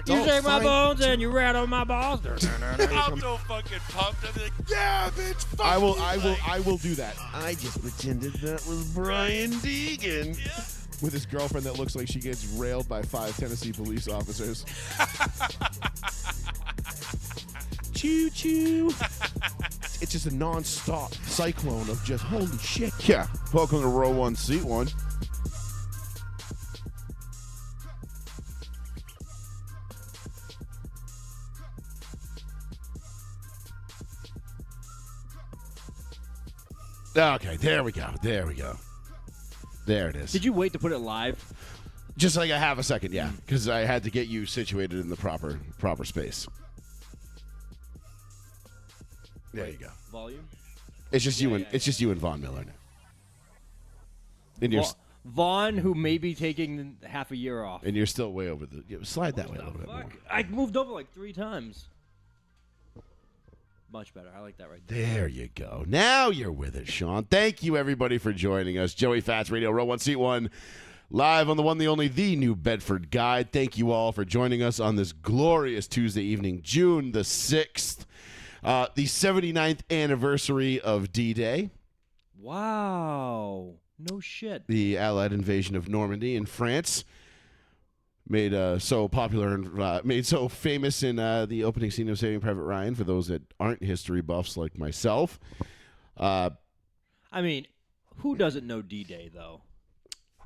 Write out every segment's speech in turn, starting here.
You shake my bones and you rattle my balls. I'm so fucking pumped. I'm like, yeah, bitch, fuck I will do that. I just pretended that was Brian Deegan. Yeah. With his girlfriend that looks like she gets railed by 5 Tennessee police officers. Choo choo. It's just a non-stop cyclone of just holy shit. Yeah. Welcome to row 1, seat 1. Okay, there we go. There we go. There it is. Did you wait to put it live? Just like a half a second, yeah, because I had to get you situated in the proper space. There you go. Volume? It's just it's just you and Von Miller now. And you're Vaughn, who may be taking half a year off. and you're still way over the slide that way a little bit more. Fuck. I moved over like 3 times. Much better. I like that right there. There you go. Now you're with it, Sean. Thank you, everybody, for joining us. Joey Fats Radio, Row 1, Seat 1, live on the one, the only, the New Bedford Guide. Thank you all for joining us on this glorious Tuesday evening, June the 6th, the 79th anniversary of D-Day. Wow. No shit. The Allied invasion of Normandy in France. Made so popular and made so famous in the opening scene of Saving Private Ryan for those that aren't history buffs like myself. I mean, who doesn't know D-Day, though?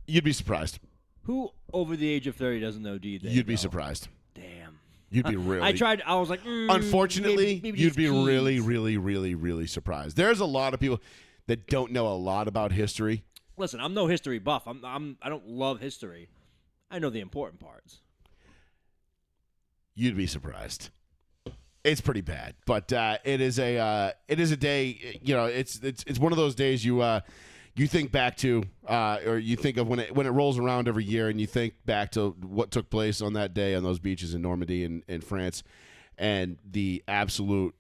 You'd be surprised. Who over the age of 30 doesn't know D-Day? You'd be surprised. Damn. You'd be really. I was like, unfortunately, maybe you'd be these really, kids. really, really, really surprised. There's a lot of people that don't know a lot about history. Listen, I'm no history buff. I don't love history. I know the important parts. You'd be surprised. It's pretty bad, but it is a day. You know, it's one of those days you think back to, or you think of when it rolls around every year, and you think back to what took place on that day on those beaches in Normandy in France, and the absolute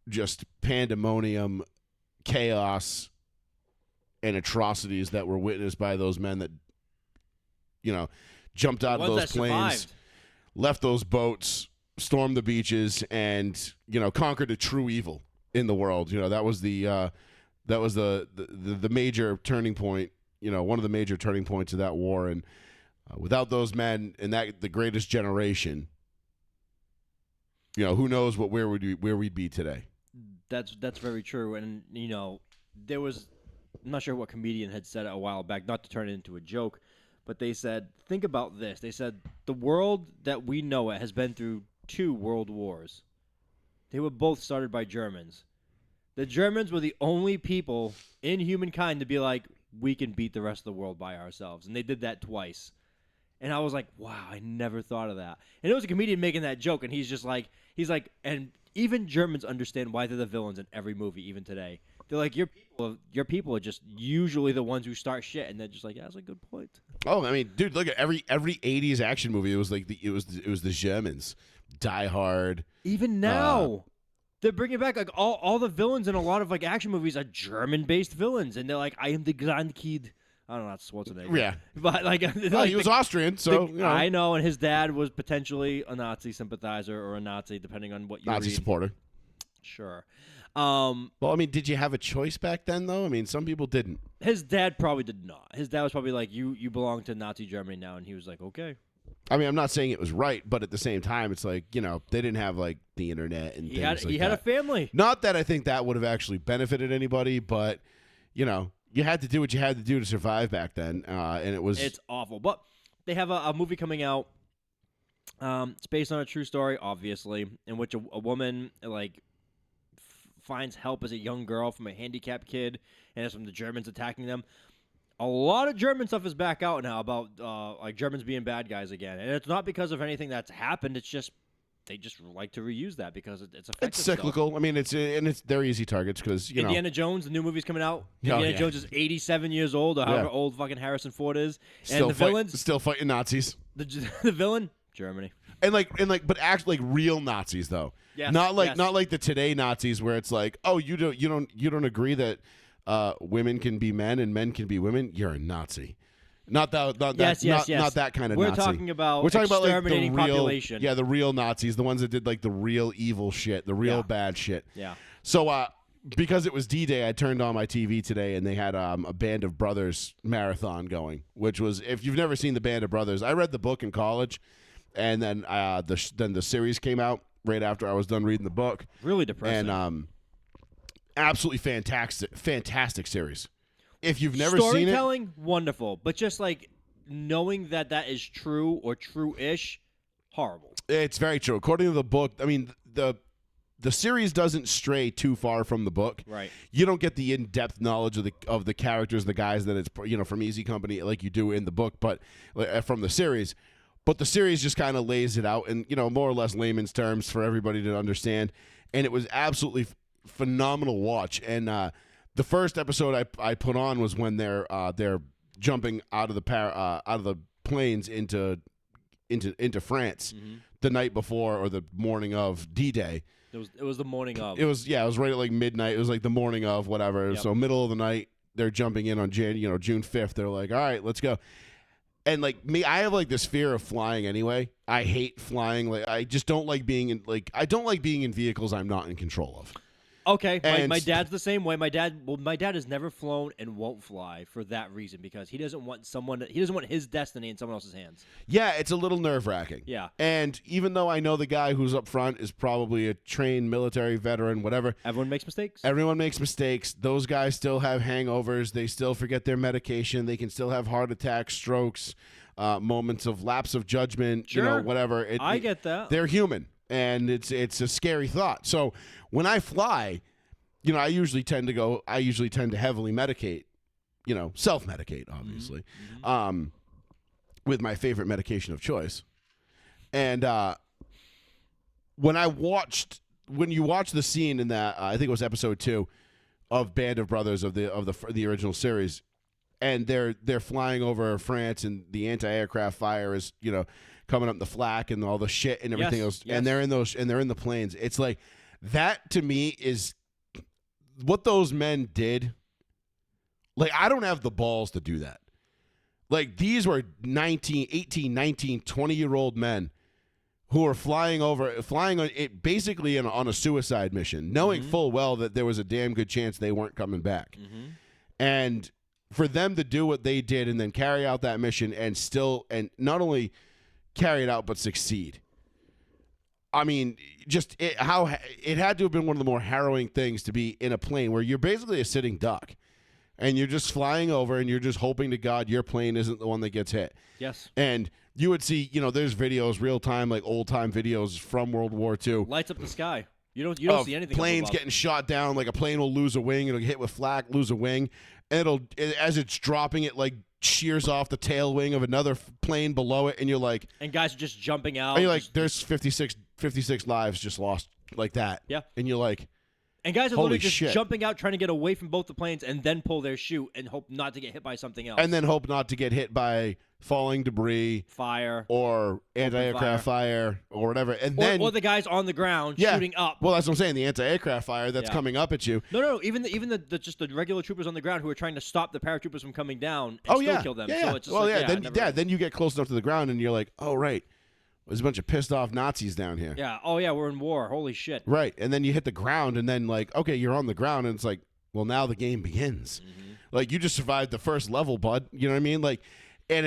just pandemonium, chaos, and atrocities that were witnessed by those men that, you know, jumped out of those planes, left those boats, stormed the beaches, and, you know, conquered a true evil in the world. You know, that was the major turning point. You know, one of the major turning points of that war. And without those men and the greatest generation, you know, who knows where we'd be today. That's very true. And, you know, there was, I'm not sure what comedian had said it a while back, not to turn it into a joke, but they said, think about this. They said, the world that we know it has been through 2 world wars. They were both started by Germans. The Germans were the only people in humankind to be like, we can beat the rest of the world by ourselves. And they did that twice. And I was like, wow, I never thought of that. And it was a comedian making that joke, and he's like, and even Germans understand why they're the villains in every movie, even today. They're like, your people are just usually the ones who start shit, and they're just like, yeah, that's a good point. Oh, I mean, dude, look at every 80s action movie. It was like it was the Germans. Die Hard. Even now, they're bringing back like all the villains in a lot of like action movies are German-based villains, and they're like, I am the Grand Kid. I don't know, that's Schwarzenegger. Yeah, but like, he was Austrian, so you know. I know, and his dad was potentially a Nazi sympathizer or a Nazi, depending on what you Nazi read. supporter. Sure. Well, I mean, did you have a choice back then, though? I mean, some people didn't. His dad probably did not. His dad was probably like, you belong to Nazi Germany now, and he was like, okay. I mean, I'm not saying it was right, but at the same time, it's like, you know, they didn't have like the internet and things like that. He had a family. Not that I think that would have actually benefited anybody, but, you know, you had to do what you had to do to survive back then, and it's awful. But they have a movie coming out. It's based on a true story, obviously, in which a woman like finds help as a young girl from a handicapped kid, and it's from the Germans attacking them. A lot of German stuff is back out now about like Germans being bad guys again, and it's not because of anything that's happened. It's just they just like to reuse that because it's effective. It's cyclical. Stuff. I mean, they're easy targets because Indiana Jones, the new movie's coming out. Indiana Jones is 87 years old, or however old fucking Harrison Ford is, and the villains still fighting Nazis. The villain, Germany. But actually like real Nazis though. Yes, not like the today Nazis where it's like, oh, you don't agree that women can be men and men can be women. You're a Nazi. Not that, not Yes, that, yes, yes. not that kind of We're Nazi. talking about We're talking about like the exterminating real, population. yeah, the real Nazis, the ones that did like the real evil shit, the real Yeah. bad shit. Yeah. So, because it was D-Day, I turned on my TV today, and they had a Band of Brothers marathon going, which was, if you've never seen the Band of Brothers, I read the book in college, and then the series came out right after I was done reading the book. Really depressing. And absolutely fantastic series. If you've never seen it, storytelling, wonderful, but just like knowing that is true or true-ish, horrible. it's very true. According to the book, I mean, the series doesn't stray too far from the book. Right. You don't get the in-depth knowledge of the characters, the guys that it's from Easy Company like you do in the book, but from the series. But the series just kind of lays it out in more or less layman's terms for everybody to understand, and it was absolutely phenomenal watch. And the first episode I put on was when they're jumping out of the planes into France the night before or the morning of D-Day. It was the morning of. It was right at like midnight. It was like the morning of whatever. Yep. So middle of the night, they're jumping in on June 5th. They're like, all right, let's go. And like me, I have like this fear of flying anyway. I hate flying. Like I just don't like being in vehicles I'm not in control of. Okay, And- my dad's the same way. My dad has never flown and won't fly for that reason because he doesn't want his destiny in someone else's hands. Yeah, it's a little nerve-wracking. Yeah. And even though I know the guy who's up front is probably a trained military veteran, whatever, Everyone makes mistakes. everyone makes mistakes. Those guys still have hangovers. They still forget their medication. They can still have heart attacks, strokes, moments of lapse of judgment, Sure. whatever. I get that. They're human, and it's a scary thought. So when I fly, I usually tend to heavily medicate, self-medicate, obviously, with my favorite medication of choice. And when you watch the scene in that, I think it was episode 2 of Band of Brothers of the original series, and they're flying over France, and the anti-aircraft fire is coming up the flak and all the shit and everything else, yes. and they're in the planes. It's like that to me is what those men did. Like I don't have the balls to do that. Like these were 19, 18, 19, 20-year-old men who were flying on it basically on a suicide mission, knowing full well that there was a damn good chance they weren't coming back. And for them to do what they did and then carry out that mission and not only carry it out but succeed. I mean, just how it had to have been one of the more harrowing things to be in a plane where you're basically a sitting duck and you're just flying over and you're just hoping to God your plane isn't the one that gets hit. Yes. And you would see, there's videos, real time, like old time videos from World War II. Lights up the sky. You don't see anything. Planes above. getting shot down, like a plane will lose a wing, it'll get hit with flak, lose a wing, and as it's dropping, it like shears off the tail wing of another plane below it, and you're like, and guys are just jumping out. and you're like, there's 56 lives just lost like that. Yeah. And you're like, and guys are holy literally just shit. jumping out, trying to get away from both the planes, and then pull their chute and hope not to get hit by something else. and then hope not to get hit by falling debris fire or anti-aircraft fire or whatever. And then or the guys on the ground shooting up. Well, that's what I'm saying. The anti-aircraft fire that's Yeah. coming up at you. No, even the just the regular troopers on the ground who are trying to stop the paratroopers from coming down and still kill them. Yeah. So it's just Then you get close enough to the ground and you're like, oh right, there's a bunch of pissed off Nazis down here. Yeah. Oh yeah, we're in war. Holy shit. Right. And then you hit the ground and then like, okay, you're on the ground and it's like, well, now the game begins. Like you just survived the first level, bud. You know what I mean? Like, and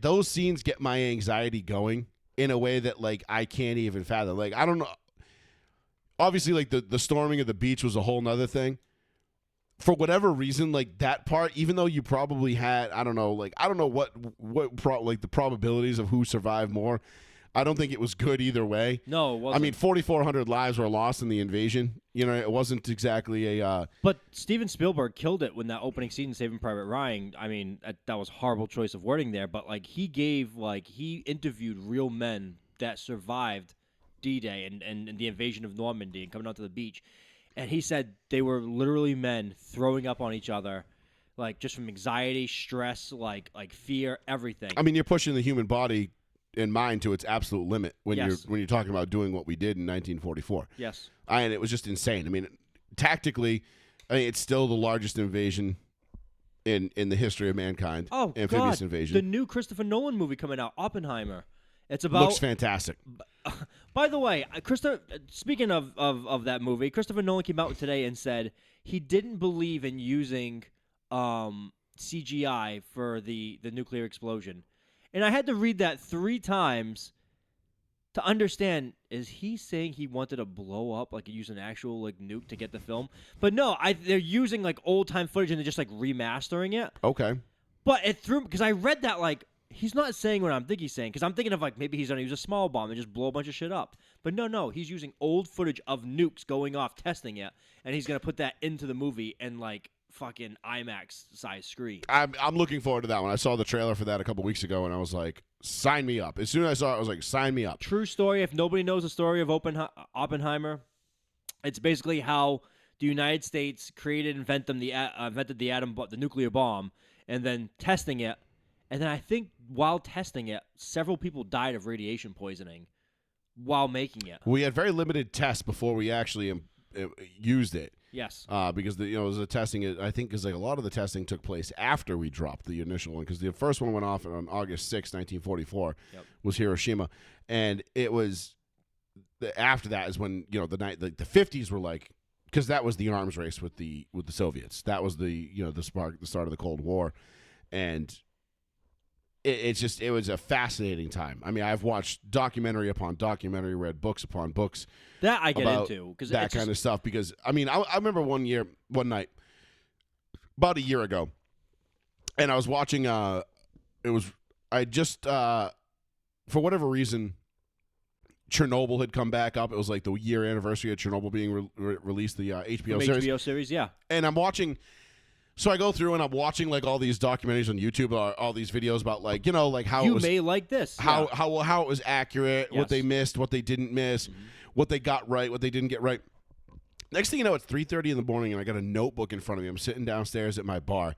those scenes get my anxiety going in a way that like I can't even fathom. Like I don't know. Obviously, like the storming of the beach was a whole nother thing. For whatever reason, like that part, even though you probably had, I don't know what the probabilities of who survived more. I don't think it was good either way. No, it wasn't. I mean, 4,400 lives were lost in the invasion. It wasn't exactly a. But Steven Spielberg killed it when that opening scene in Saving Private Ryan. I mean, that was a horrible choice of wording there. But like he interviewed real men that survived D-Day and the invasion of Normandy and coming onto the beach, and he said they were literally men throwing up on each other, like just from anxiety, stress, like fear, everything. I mean, you're pushing the human body and mind to its absolute limit when Yes. you're talking about doing what we did in 1944. Yes. And it was just insane. I mean, tactically, it's still the largest invasion in the history of mankind. Oh, Amphibious God. invasion. The new Christopher Nolan movie coming out, Oppenheimer. It's about. Looks fantastic. By the way, speaking of that movie, Christopher Nolan came out today and said he didn't believe in using CGI for the nuclear explosion. And I had to read that 3 times to understand, is he saying he wanted to blow up, like use an actual like nuke to get the film? But no, they're using like old time footage and they're just like remastering it. Okay. But it threw, because I read that like he's not saying what I'm thinking he's saying, because I'm thinking of like maybe he's gonna use a small bomb and just blow a bunch of shit up. But no, he's using old footage of nukes going off, testing it, and he's gonna put that into the movie and like fucking IMAX size screen. I'm looking forward to that one. I saw the trailer for that a couple weeks ago, and I was like, sign me up. As soon as I saw it, I was like, sign me up. True story. If nobody knows the story of Oppenheimer, it's basically how the United States invented the the nuclear bomb, and then testing it. And then I think while testing it, several people died of radiation poisoning while making it. We had very limited tests before we actually used it. Yes. Because it was a testing. I think because like a lot of the testing took place after we dropped the initial one, because the first one went off on August 6, 1944, was Hiroshima, and it was after that is when the 50s were like, because that was the arms race with the Soviets. That was the start of the Cold War, and it was a fascinating time. I mean, I've watched documentary upon documentary, read books upon books. That I get about into, because that kind of stuff. Because I mean, I remember one night, about a year ago, and I was watching. For whatever reason, Chernobyl had come back up. It was like the year anniversary of Chernobyl being released, the HBO series. HBO series, yeah. And I'm watching. So I go through and I'm watching like all these documentaries on YouTube, all these videos about like how you it was, may like this, how it was accurate, Yes. what they missed, what they didn't miss, what they got right, what they didn't get right. Next thing you know, it's 3:30 in the morning and I got a notebook in front of me. I'm sitting downstairs at my bar,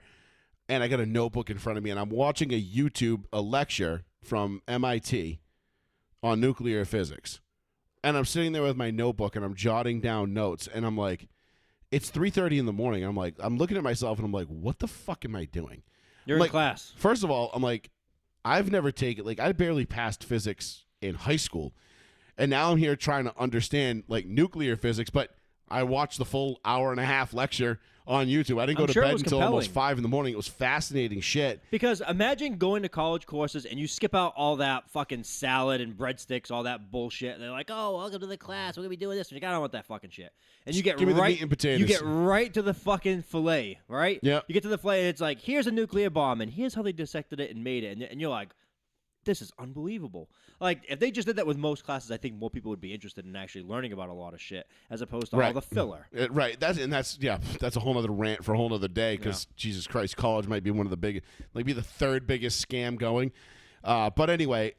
and I got a notebook in front of me, and I'm watching a lecture from MIT on nuclear physics, and I'm sitting there with my notebook and I'm jotting down notes, and I'm like, it's 3:30 in the morning. I'm like, I'm looking at myself and I'm like, what the fuck am I doing? You're I'm in like, class. First of all, I'm like, I've never taken, I barely passed physics in high school. And now I'm here trying to understand like nuclear physics, but I watched the full hour-and-a-half lecture on YouTube. I didn't go to bed until almost 5 in the morning. It was fascinating shit. Because imagine going to college courses and you skip out all that fucking salad and breadsticks, all that bullshit. And they're like, "Oh, welcome to the class. We're gonna be doing this." And you're like, "I don't want that fucking shit." And you get Give me the right, meat and potatoes. you get right to the fucking fillet, right? Yeah. You get to the fillet and it's like, "Here's a nuclear bomb, and here's how they dissected it and made it," and you're like, "This is unbelievable." Like, if they just did that with most classes, I think more people would be interested in actually learning about a lot of shit as opposed to all the filler. Right. That's a whole other rant for a whole other day, because Jesus Christ, college might be one of the biggest, be the third biggest scam going. But anyway,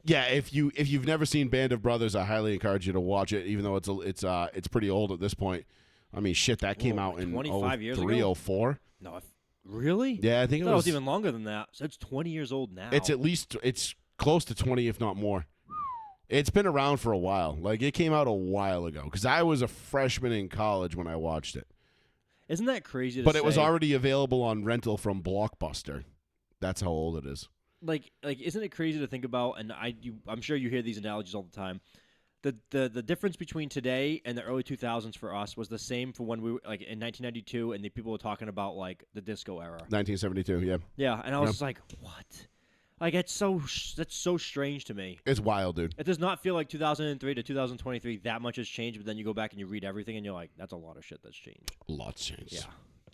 if you've never seen Band of Brothers, I highly encourage you to watch it, even though it's pretty old at this point. I mean, shit, that came out in 25 years ago? 0304. No, really? Yeah, I think I thought it was even longer than that. So it's 20 years old now. It's close to 20, if not more. It's been around for a while. Like, it came out a while ago, because I was a freshman in college when I watched it. Isn't that crazy to But say? it was already available on rental from Blockbuster. That's how old it is. Like, isn't it crazy to think about? And I'm sure you hear these analogies all the time. The difference between today and the early 2000s for us was the same for when we were like in 1992, and the people were talking about like the disco era. 1972, yeah. Yeah, and I was just like, what? Like, that's so strange to me. It's wild, dude. It does not feel like 2003 to 2023 that much has changed, but then you go back and you read everything and you're like, that's a lot of shit that's changed. Lots changed. Yeah.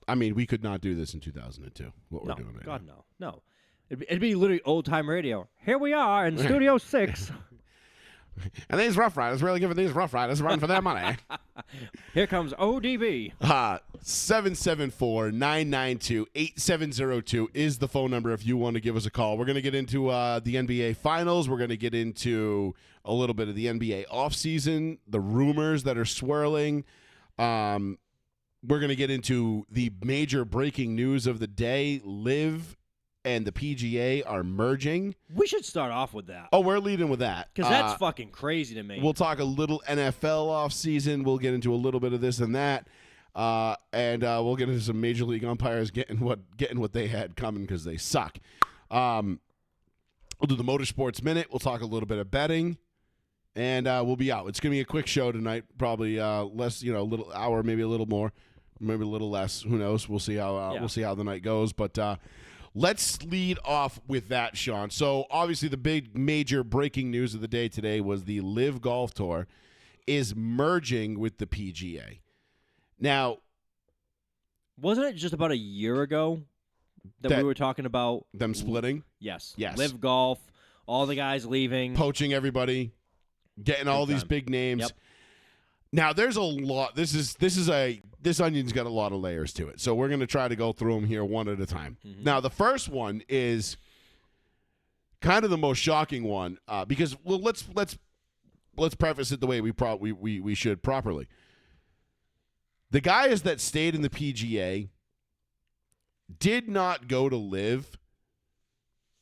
I mean, we could not do this in 2002, what we're doing right God, now. no. It'd be literally old-time radio. Here we are in Studio 6. And these Rough Riders, really giving these Rough Riders a run for their money. Here comes ODB. 774-992-8702 is the phone number if you want to give us a call. We're going to get into the NBA Finals. We're going to get into a little bit of the NBA offseason, the rumors that are swirling. We're going to get into the major breaking news of the day. Liv and the PGA are merging. We should start off with that. Oh, we're leading with that. Because that's fucking crazy to me. We'll talk a little NFL offseason. We'll get into a little bit of this and that. And we'll get into some major league umpires getting what they had coming because they suck. We'll do the motorsports minute. We'll talk a little bit of betting, and we'll be out. It's gonna be a quick show tonight, probably less, a little hour, maybe a little more, maybe a little less. Who knows? We'll see how the night goes. But let's lead off with that, Sean. So obviously the big major breaking news of the day today was the Live Golf Tour is merging with the PGA. Now, wasn't it just about a year ago that we were talking about them splitting? Yes. Yes. Live Golf, all the guys leaving, poaching everybody, getting all these big names. Yep. Now, there's a lot. This onion's got a lot of layers to it. So we're going to try to go through them here one at a time. Mm-hmm. Now, the first one is kind of the most shocking one because let's preface it the way we should properly. The guys that stayed in the PGA did not go to Live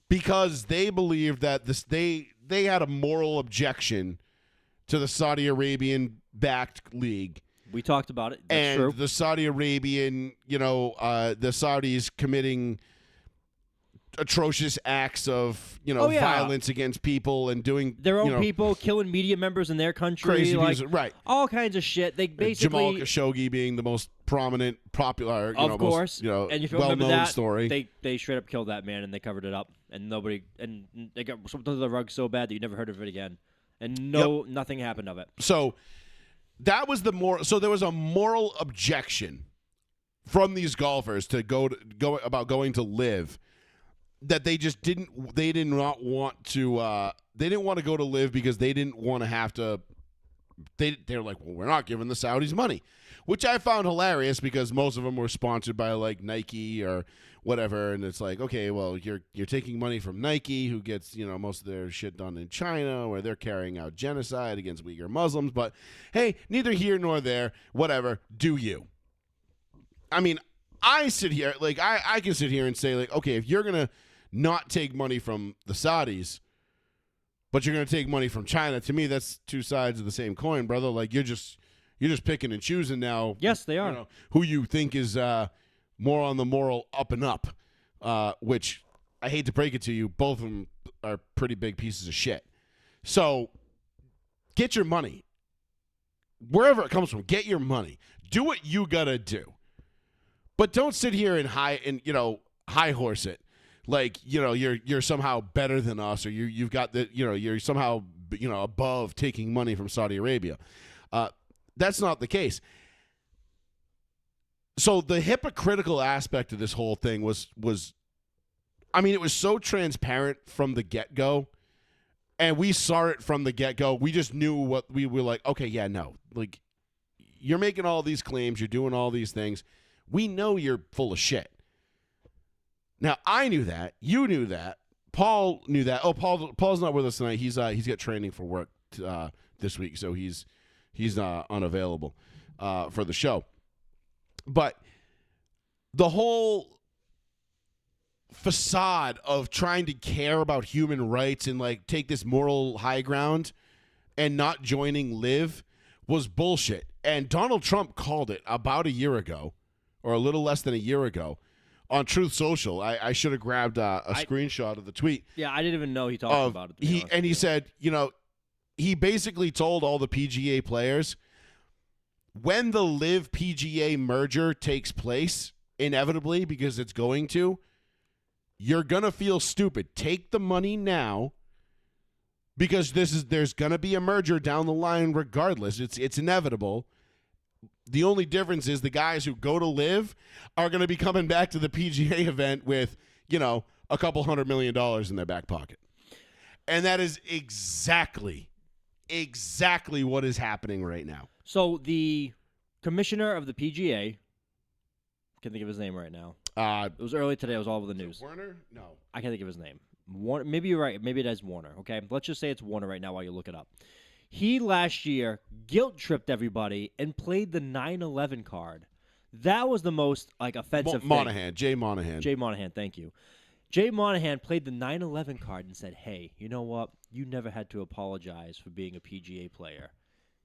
because they believed that they had a moral objection to the Saudi Arabian-backed league. We talked about it. That's true. The Saudi Arabian, the Saudis committing atrocious acts of, violence against people and doing their own people, killing media members in their country, crazy like music, right? All kinds of shit. They basically Jamal Khashoggi being the most prominent, popular, of course, most, and if you well-known remember that story. They straight up killed that man and they covered it up, and they got swept under the rug so bad that you never heard of it again, and nothing happened of it. So that was So there was a moral objection from these golfers to go about going to Live. That they just didn't want to. They didn't want to go to Live because they didn't want to have to. They're like, well, we're not giving the Saudis money, which I found hilarious because most of them were sponsored by like Nike or whatever, and it's like, okay, well, you're taking money from Nike, who gets most of their shit done in China, where they're carrying out genocide against Uyghur Muslims. But hey, neither here nor there. Whatever, do you? I mean, I sit here like I can sit here and say like, okay, if you're gonna not take money from the Saudis, but you're going to take money from China. To me, that's two sides of the same coin, brother. Like you're just picking and choosing now. Yes, they are. Who you think is more on the moral up and up, which I hate to break it to you, both of them are pretty big pieces of shit. So get your money. Wherever it comes from, get your money. Do what you got to do. But don't sit here and high horse it. Like, you're somehow better than us, or you've got the, you're somehow, above taking money from Saudi Arabia. That's not the case. So the hypocritical aspect of this whole thing was, it was so transparent from the get-go, and we saw it from the get-go. We just knew what we were like, okay, yeah, no. Like, you're making all these claims, you're doing all these things. We know you're full of shit. Now, I knew that. You knew that. Paul knew that. Oh, Paul's not with us tonight. He's got training for work this week, so he's unavailable for the show. But the whole facade of trying to care about human rights and like take this moral high ground and not joining Live was bullshit. And Donald Trump called it about a year ago, or a little less than a year ago. On Truth Social, I should have grabbed a screenshot of the tweet. Yeah, I didn't even know he talked about it. He said, he basically told all the PGA players, when the Live PGA merger takes place, inevitably, because it's going to, you're going to feel stupid. Take the money now, because there's going to be a merger down the line regardless. It's inevitable. The only difference is the guys who go to Live are going to be coming back to the PGA event with, a couple $100 million in their back pocket. And that is exactly what is happening right now. So the commissioner of the PGA, I can't think of his name right now. It was early today. It was all over the news. Warner? No. I can't think of his name. Maybe you're right. Maybe it is Warner. Okay, let's just say it's Warner right now while you look it up. He last year guilt-tripped everybody and played the 9/11 card. That was the most offensive thing. Jay Monahan, thank you. Jay Monahan played the 9/11 card and said, hey, you know what? You never had to apologize for being a PGA player.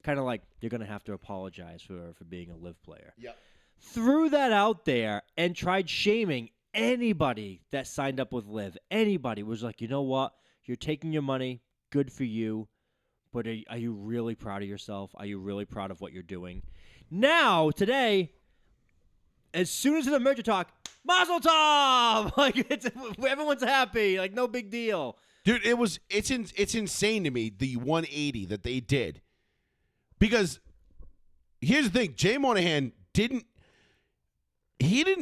Kind of like you're going to have to apologize for being a Live player. Yep. threw that out there and tried shaming anybody that signed up with Liv. Anybody was like, you know what? You're taking your money. Good for you. But are you really proud of yourself? Are you really proud of what you're doing? Now, today, as soon as the merger talk, Mazel Tov! Like, everyone's happy. Like, no big deal. Dude, it's insane to me, the 180 that they did. Because here's the thing, Jay Monahan didn't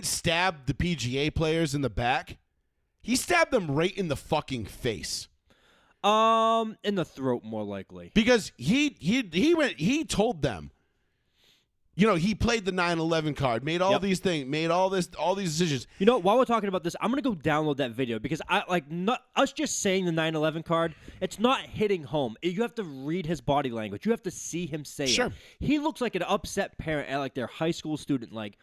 stab the PGA players in the back. He stabbed them right in the fucking face. In the throat, more likely. Because he told them, you know, he played the 9/11 card, made all these things, made all these decisions. You know, while we're talking about this, I'm gonna go download that video because not us just saying the 9/11 card. It's not hitting home. You have to read his body language. You have to see him say it. He looks like an upset parent at like their high school student. Like,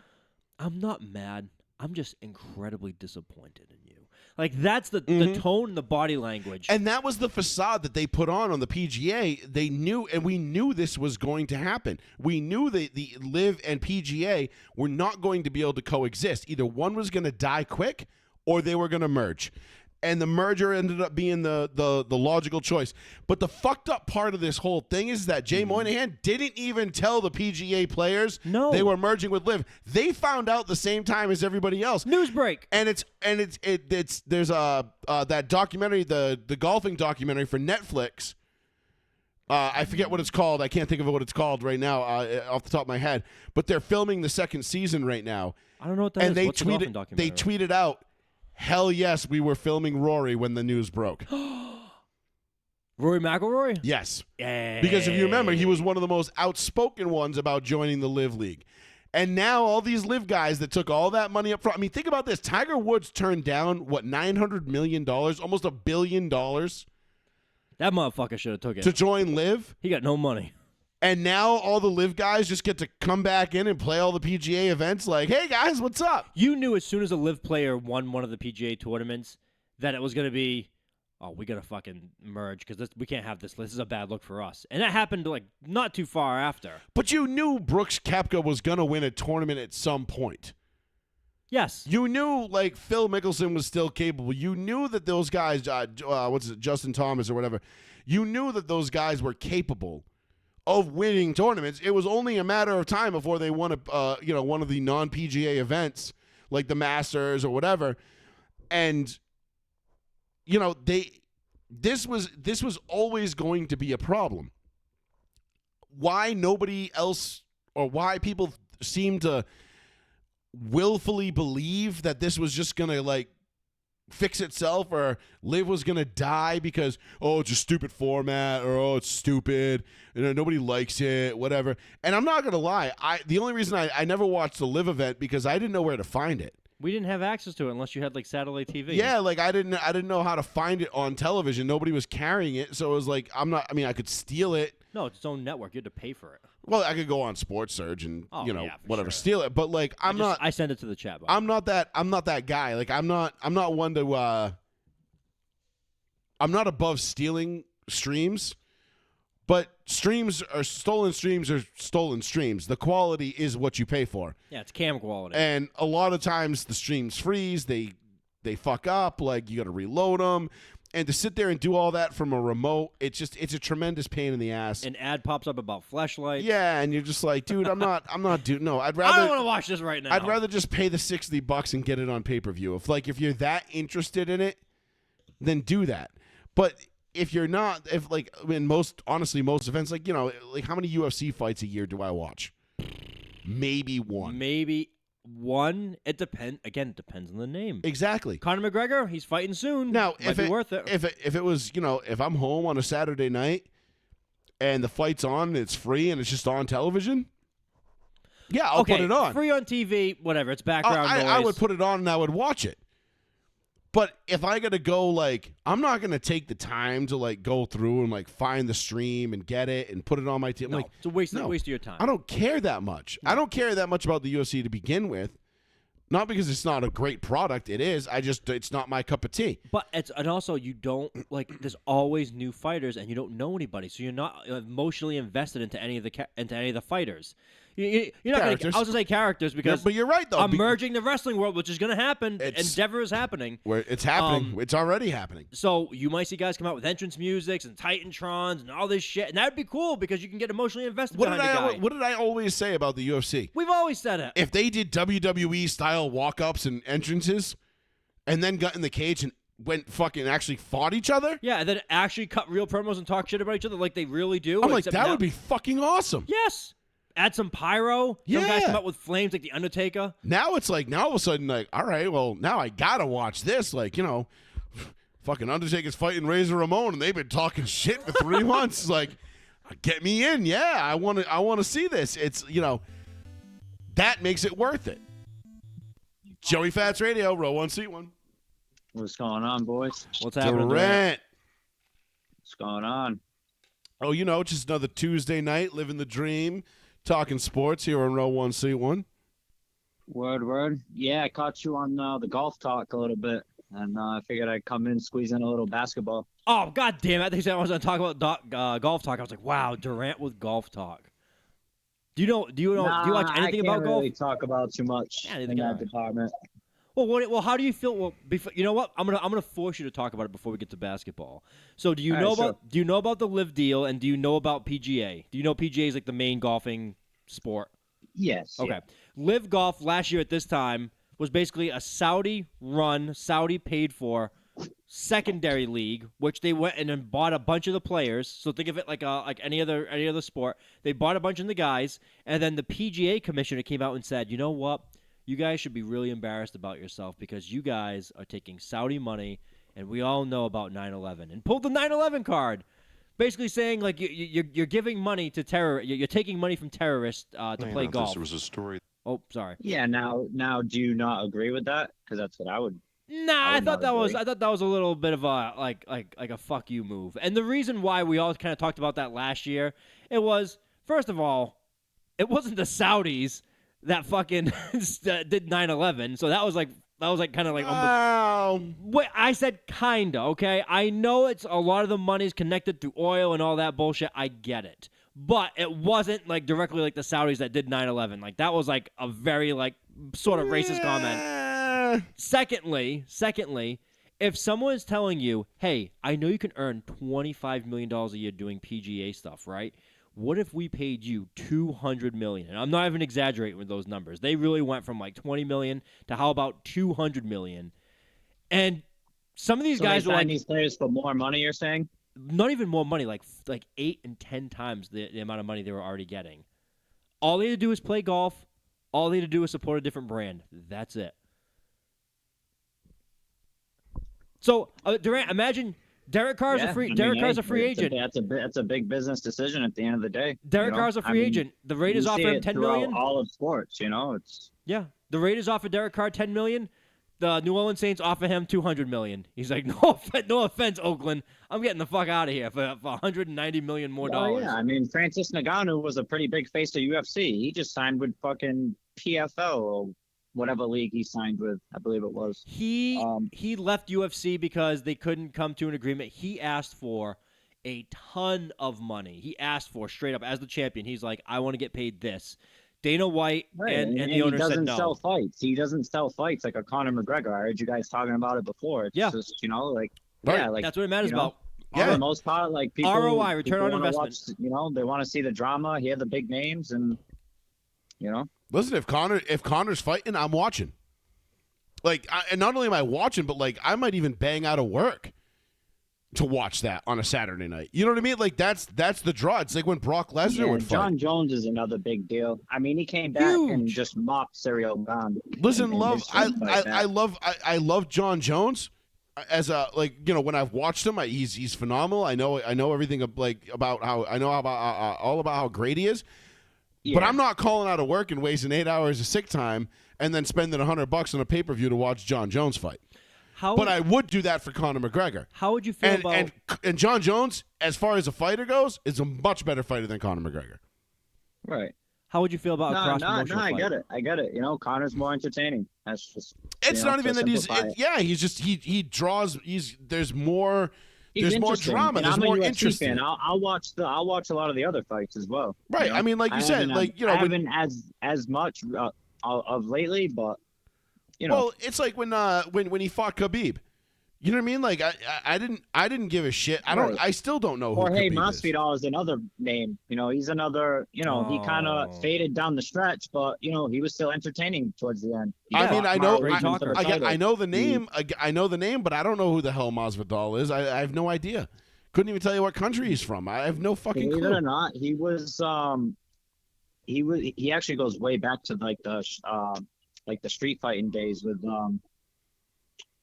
I'm not mad. I'm just incredibly disappointed in you. Like, that's the tone and the body language. And that was the facade that they put on the PGA. They knew, and we knew this was going to happen. We knew that the Liv and PGA were not going to be able to coexist. Either one was going to die quick or they were going to merge. And the merger ended up being the logical choice. But the fucked up part of this whole thing is that Jay Monahan didn't even tell the PGA players they were merging with Liv. They found out the same time as everybody else. News break. And there's that documentary, the golfing documentary for Netflix. I forget what it's called. I can't think of what it's called right now off the top of my head. But they're filming the second season right now. I don't know what that is. What's the golfing documentary? They tweeted out, hell yes, we were filming Rory when the news broke. Rory McIlroy? Yes. Yay. Because if you remember, he was one of the most outspoken ones about joining the Liv League. And now all these Liv guys that took all that money up front. I mean, think about this. Tiger Woods turned down, $900 million, almost $1 billion That motherfucker should have took it. to join Liv. He got no money. And now all the Liv guys just get to come back in and play all the PGA events like, hey, guys, what's up? You knew as soon as a Liv player won one of the PGA tournaments that it was going to be, oh, we got to fucking merge because we can't have this. This is a bad look for us. And that happened like not too far after. But you knew Brooks Koepka was going to win a tournament at some point. Yes. You knew, like, Phil Mickelson was still capable. You knew that those guys, Justin Thomas or whatever, you knew that those guys were capable of winning tournaments. It was only a matter of time before they won one of the non-PGA events like the Masters or whatever. And you know, this was always going to be a problem. Why nobody else, or why people seem to willfully believe that this was just going to like fix itself, or Liv was going to die because, oh, it's a stupid format, or oh, it's stupid, nobody likes it, whatever. And I'm not going to lie, the only reason I never watched the Liv event because I didn't know where to find it. We didn't have access to it unless you had like satellite TV. Yeah, like I didn't know how to find it on television. Nobody was carrying it, so it was like I could steal it. No, it's its own network. You had to pay for it. Well, I could go on Sports Surge and whatever, sure. steal it. But like I send it to the chat box. I'm not that guy. Like I'm not one to I'm not above stealing streams. But stolen streams. The quality is what you pay for. Yeah, it's cam quality. And a lot of times the streams freeze. They fuck up. Like you got to reload them. And to sit there and do all that from a remote, it's a tremendous pain in the ass. An ad pops up about flashlights. Yeah, and you're just like, dude, I'm not dude. No, I don't want to watch this right now. I'd rather just pay the $60 and get it on pay-per-view. If you're that interested in it, then do that. But if you're not, most events, like how many UFC fights a year do I watch? Maybe one. It depends. Again, it depends on the name. Exactly. Conor McGregor, he's fighting soon. Now, Might be worth it. If it was, if I'm home on a Saturday night and the fight's on and it's free and it's just on television, yeah, I'll put it on. Free on TV, whatever. It's background noise. I would put it on and I would watch it. But if I got to go, I'm not going to take the time to, go through and, find the stream and get it and put it on my team. No, it's a waste of your time. I don't care that much. No. I don't care that much about the UFC to begin with. Not because it's not a great product. It is. It's not my cup of tea. But and also you don't, there's always new fighters and you don't know anybody. So you're not emotionally invested into any of the fighters. You're not Characters. I was gonna say characters because But you're right though. I'm merging the wrestling world, which is gonna happen. Endeavor is happening. Where it's happening. It's already happening. So you might see guys come out with entrance musics and Titantrons and all this shit, and that'd be cool because you can get emotionally invested behind the guy. What did I always say about the UFC? We've always said it. If they did WWE style walk-ups and entrances, and then got in the cage and went fucking actually fought each other, Yeah, and then actually cut real promos and talk shit about each other like they really do. I'm like, except that now- would be fucking awesome. Yes. Add some pyro. Some guys Yeah. come out with flames like the Undertaker. Now it's like, now all of a sudden, like, all right, well, now I gotta watch this. Like, fucking Undertaker's fighting Razor Ramon, and they've been talking shit for 3 months. Like, get me in, yeah. I want to see this. It's that makes it worth it. Joey Fats Radio, row 1, seat 1. What's going on, boys? What's happening? Durant. What's going on? Oh, just another Tuesday night, living the dream, talking sports here on row 1, seat 1. Word. Yeah, I caught you on the golf talk a little bit, and I figured I'd come in, squeeze in a little basketball. Oh, god damn it. I think I was going to talk about golf talk. I was like, wow, Durant with golf talk. Do you watch anything about golf? I can't really talk about too much Yeah, in that department. Well, how do you feel? Well, you know what? I'm gonna force you to talk about it before we get to basketball. So, do you All know right, about do you know about the Live deal, and do you know about PGA? Do you know PGA is like the main golfing sport? Yes. Okay. Yeah. Live Golf last year at this time was basically a Saudi-run, Saudi-paid-for secondary league, which they went and then bought a bunch of the players. So think of it like any other sport. They bought a bunch of the guys, and then the PGA commissioner came out and said, you know what? You guys should be really embarrassed about yourself because you guys are taking Saudi money, and we all know about 9/11, and pulled the 9/11 card, basically saying like you're giving money to terror, you're taking money from terrorists to play golf. There was a story. Oh, sorry. Yeah. Now, do you not agree with that? Because that's what I would. Nah, I would thought not agree. I thought that was a little bit of a like a fuck you move. And the reason why we all kind of talked about that last year, it was first of all, it wasn't the Saudis that fucking did 9/11. So that was kind of like Wow. wait, I said kinda, okay? I know it's a lot of the money's connected to oil and all that bullshit. I get it. But it wasn't like directly like the Saudis that did 9/11. Like that was like a very like sort of racist comment. Secondly, if someone is telling you, hey, I know you can earn $25 million a year doing PGA stuff, right? What if we paid you $200 million? And I'm not even exaggerating with those numbers. They really went from like $20 million to how about $200 million? And some of these guys they were sign like, these players for more money. You're saying? not even more money, like 8 and 10 times the amount of money they were already getting. All they had to do is play golf. All they had to do is support a different brand. That's it. So Durant, imagine Derek Carr's a free. Derek Carr's a free agent. That's a big business decision at the end of the day. Derek Carr's a free agent. The Raiders offer him $10 million. All of sports, it's. Yeah, the Raiders offer Derek Carr $10 million. The New Orleans Saints offer him $200 million. He's like, no offense, Oakland. I'm getting the fuck out of here for $190 million more dollars. Yeah, I mean, Francis Ngannou was a pretty big face of UFC. He just signed with fucking PFL or whatever league he signed with, I believe it was. He left UFC because they couldn't come to an agreement. He asked for a ton of money. He asked for straight up as the champion. He's like, I want to get paid this. Dana White and the owner said no. He doesn't sell fights. He doesn't sell fights like a Conor McGregor. I heard you guys talking about it before. It's just, Right. yeah, like that's what it matters about. For the most part, like people ROI, return people on wanna investment. Watch, they want to see the drama, hear the big names, and Listen, if Connor's fighting, I'm watching. Like, and not only am I watching, but like I might even bang out of work to watch that on a Saturday night. You know what I mean? Like that's the draw. It's like when Brock Lesnar would fight. John Jones is another big deal. I mean, he came back and just mopped Serial Gone. Listen, I love John Jones as a when I've watched him, he's phenomenal. I know everything about how all about how great he is. Yeah. But I'm not calling out of work and wasting 8 hours of sick time and then spending $100 on a pay-per-view to watch John Jones fight. But I would do that for Conor McGregor. How would you feel about... And John Jones, as far as a fighter goes, is a much better fighter than Conor McGregor. Right. How would you feel about a cross-promotional fight? I get it. Conor's more entertaining. That's just... It's not even that he's... he draws... There's more He's There's more interesting. drama. And There's I'm more a UFC interest in fan. it. I'll watch a lot of the other fights as well. Right. You know? I mean, like you said, like, you know, I haven't as much of lately, but you know. well, it's like when he fought Khabib. You know what I mean? Like I didn't give a shit. Right. I still don't know who Jorge Khabib is. Masvidal is another name. You know, he's another. You know, he kind Oh. of faded down the stretch, but you know, he was still entertaining towards the end. He I mean, fought I know, Marlon great for the talker. title. I know the name. I know the name, but I don't know who the hell Masvidal is. I have no idea. Couldn't even tell you what country he's from. I have no fucking Believe it clue. or not, he actually goes way back to like the street fighting days with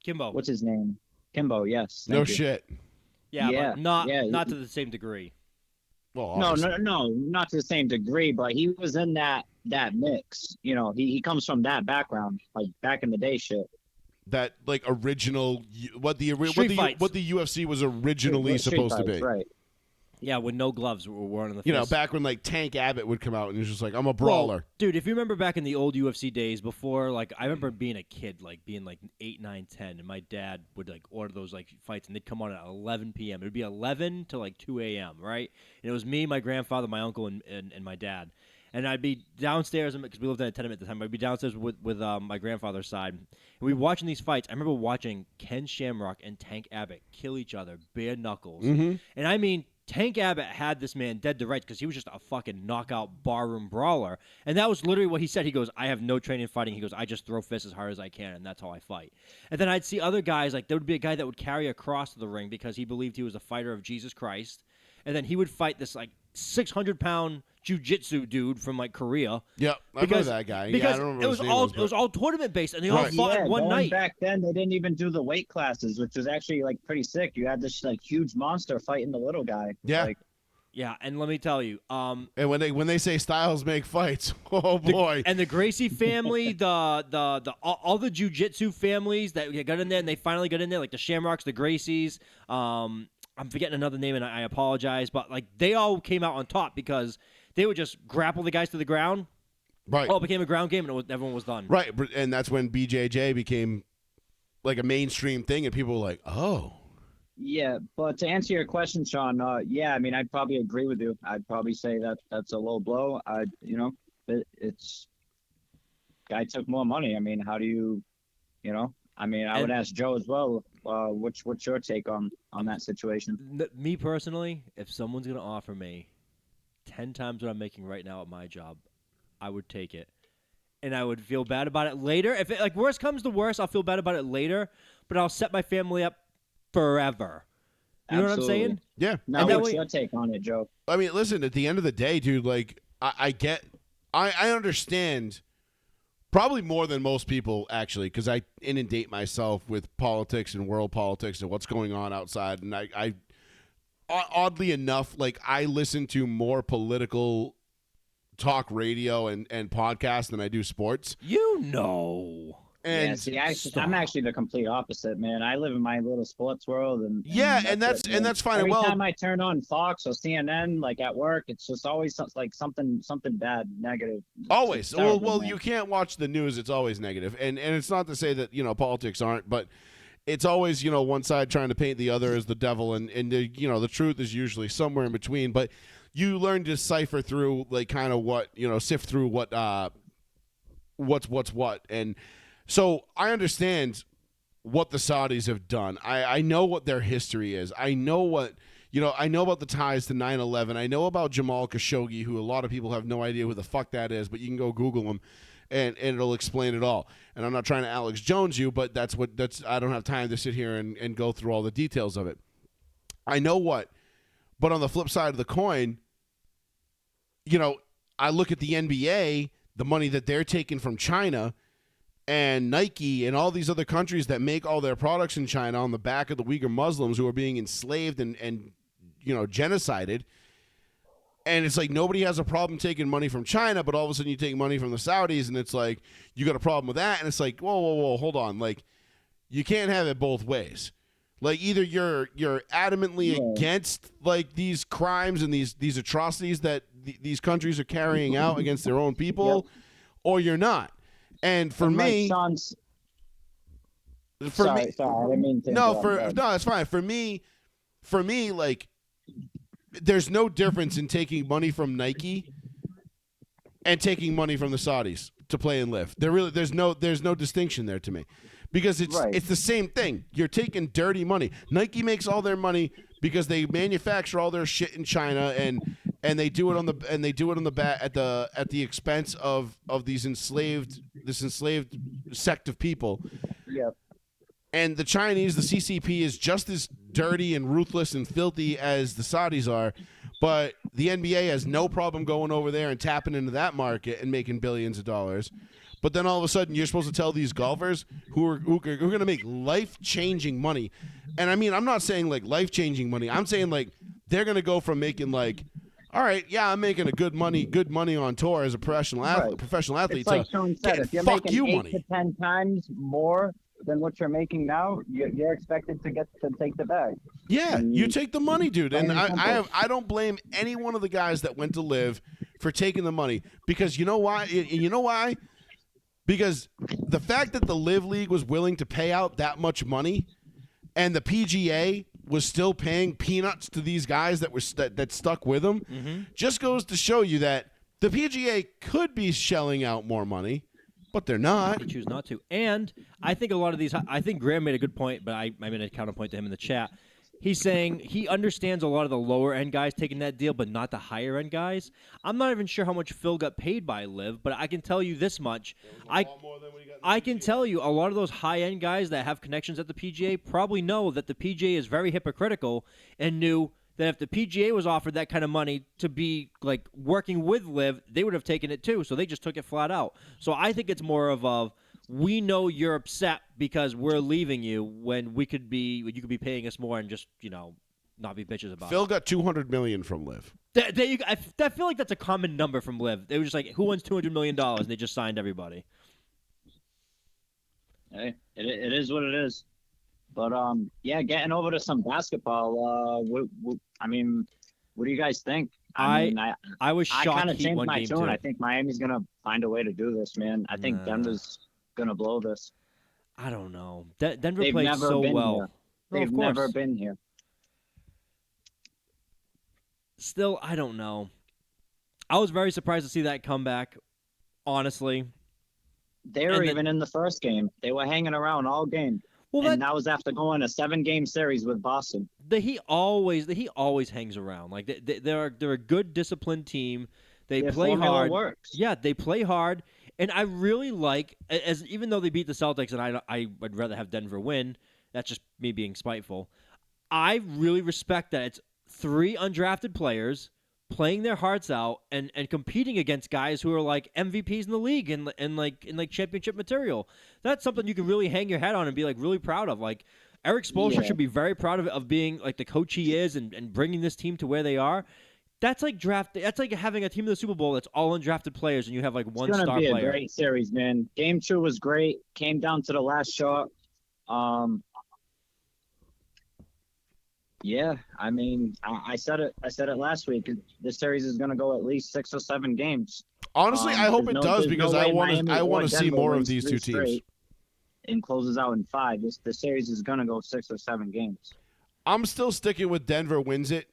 Kimbo. what's his name? Kimbo, yes. No thank you. shit. Yeah, Yeah, but not yeah, not to the same degree. Well, No, obviously. not to the same degree, but he was in that mix. You know, he comes from that background, like back in the day shit. That like original what the Street fights. what the UFC was originally Street supposed to fights, be. right? Yeah, when no gloves were worn on the You know, fists. back when like Tank Abbott would come out and he was just like, I'm a Well, brawler. dude, if you remember back in the old UFC days before, like, I remember being a kid, like, being, like, 8, 9, 10, and my dad would, like, order those, like, fights, and they'd come on at 11 p.m. It would be 11 to, like, 2 a.m., right? And it was me, my grandfather, my uncle, and my dad. And I'd be downstairs, because we lived in a tenement at the time, I'd be downstairs with my grandfather's side. And we'd be watching these fights. I remember watching Ken Shamrock and Tank Abbott kill each other, bare knuckles. Mm-hmm. And I mean, Tank Abbott had this man dead to rights because he was just a fucking knockout barroom brawler. And that was literally what he said. He goes, I have no training in fighting. He goes, I just throw fists as hard as I can, and that's how I fight. And then I'd see other guys, like there would be a guy that would carry a cross to the ring because he believed he was a fighter of Jesus Christ. And then he would fight this like 600-pound jiu-jitsu dude from like Korea. Yep, I remember that guy. Because Yeah, I don't remember it his was name all was, it was all tournament based, and they all Right. fought in one going night. back then, they didn't even do the weight classes, which was actually like pretty sick. You had this like huge monster fighting the little guy. Yeah. Like, Yeah, and let me tell you, And when they say styles make fights, oh boy. and the Gracie family, the all the jiu-jitsu families that got in there, and they finally got in there, like the Shamrocks, the Gracies. I'm forgetting another name, and I apologize, but like they all came out on top because they would just grapple the guys to the ground. Right. Oh, it became a ground game, and everyone was done. Right, and that's when BJJ became like a mainstream thing, and people were like, "Oh, yeah, but to answer your question, Sean, yeah, I mean, I'd probably agree with you. I'd probably say that that's a low blow. It's guy took more money. I mean, how do you know? I mean, I would ask Joe as well. What's your take on that situation? Me personally, if someone's gonna offer me 10 times what I'm making right now at my job, I would take it. And I would feel bad about it later. If it, like worst comes to worst, I'll feel bad about it later, but I'll set my family up forever. You know what I'm Absolutely. saying? yeah." Now, And that what's way- your take on it, Joe? I mean, listen. At the end of the day, dude, like I understand probably more than most people actually, because I inundate myself with politics and world politics and what's going on outside, and I oddly enough, like I listen to more political talk radio and podcasts than I do sports. You know. And yeah, see, I'm actually the complete opposite, man. I live in my little sports world, and that's it, man. that's fine. Every Well, time I turn on Fox or CNN, like at work, it's just always like something bad, negative. always. It's terrible, Well, man. you can't watch the news. It's always negative. And it's not to say that, politics aren't, but it's always, one side trying to paint the other as the devil. And the truth is usually somewhere in between. But you learn to decipher through, like, kind of what, sift through what's what. And so I understand what the Saudis have done. I know what their history is. I know what, I know about the ties to 9/11. I know about Jamal Khashoggi, who a lot of people have no idea who the fuck that is, but you can go Google him and it'll explain it all. And I'm not trying to Alex Jones you, but I don't have time to sit here and go through all the details of it. I know what, but on the flip side of the coin, I look at the NBA, the money that they're taking from China, and Nike and all these other countries that make all their products in China on the back of the Uyghur Muslims who are being enslaved and genocided. And it's like nobody has a problem taking money from China, but all of a sudden you take money from the Saudis, and it's like you got a problem with that. And it's like, whoa, hold on. Like, you can't have it both ways. Like, either you're adamantly against like these crimes and these atrocities that these countries are carrying out against their own people, or you're not. And for me, sorry, I didn't mean to interrupt. no, it's fine. For me, for me, like, there's no difference in taking money from Nike and taking money from the Saudis to play and live. There's no distinction there to me, because it's the same thing. You're taking dirty money. Nike makes all their money because they manufacture all their shit in China, and they do it on the at the expense of this enslaved sect of people. Yep. And the Chinese, the CCP, is just as dirty and ruthless and filthy as the Saudis are, but the NBA has no problem going over there and tapping into that market and making billions of dollars. But then all of a sudden, you're supposed to tell these golfers who are going to make life-changing money. And I mean, I'm not saying like life-changing money. I'm saying like they're going to go from making like, all right, yeah, I'm making good money on tour as a professional athlete. It's like Sean said, if you're fuck making you 8 money. to 10 times more than what you're making now, you're expected to take the bag. Yeah, you take the money, dude. And Simple. I don't blame any one of the guys that went to live for taking the money, because you know why? You know why? Because the fact that the Live League was willing to pay out that much money, and the PGA was still paying peanuts to these guys that stuck with them, just goes to show you that the PGA could be shelling out more money, but they're not. They choose not to. And I think a lot of these, I think Graham made a good point, but I made a counterpoint to him in the chat. He's saying he understands a lot of the lower-end guys taking that deal, but not the higher-end guys. I'm not even sure how much Phil got paid by Liv, but I can tell you this much. I can tell you a lot of those high-end guys that have connections at the PGA probably know that the PGA is very hypocritical, and knew that if the PGA was offered that kind of money to be like working with Liv, they would have taken it too. So they just took it flat out. So I think it's more of a, we know you're upset because we're leaving you when you could be paying us more and just, not be bitches about Phil it. got $200 million from Liv. I feel like that's a common number from Liv. They were just like, who wants $200 million? And they just signed everybody. Hey, it is what it is. But yeah, getting over to some basketball. I mean, what do you guys think? I was I shocked kind of Heat changed won my game tune. 2. I think Miami's gonna find a way to do this, man. I think Denver's gonna blow this. I don't know. Denver They've played never so been well. here. No, They've of course. never been here. Still, I don't know. I was very surprised to see that comeback, honestly. They were even in the first game. They were hanging around all game. Well, and that was after going a 7-game series with Boston. The Heat always hangs around. Like they're a good disciplined team. They Their play formula hard. works. Yeah, they play hard, and I really like, as even though they beat the Celtics, and I would rather have Denver win. That's just me being spiteful. I really respect that it's 3 undrafted players playing their hearts out and competing against guys who are like MVPs in the league and like championship material. That's something you can really hang your hat on and be like really proud of. Like Eric Spoelstra should be very proud of being like the coach he is and bringing this team to where they are. That's like having a team in the Super Bowl that's all undrafted players and you have like one star player. It's gonna be a great series, man. Game 2 was great. Came down to the last shot. Yeah, I mean, I said it last week. This series is going to go at least 6 or 7 games. Honestly, I hope it does, because I want to see more of these two teams. And closes out in 5. The series is going to go 6 or 7 games. I'm still sticking with Denver wins it.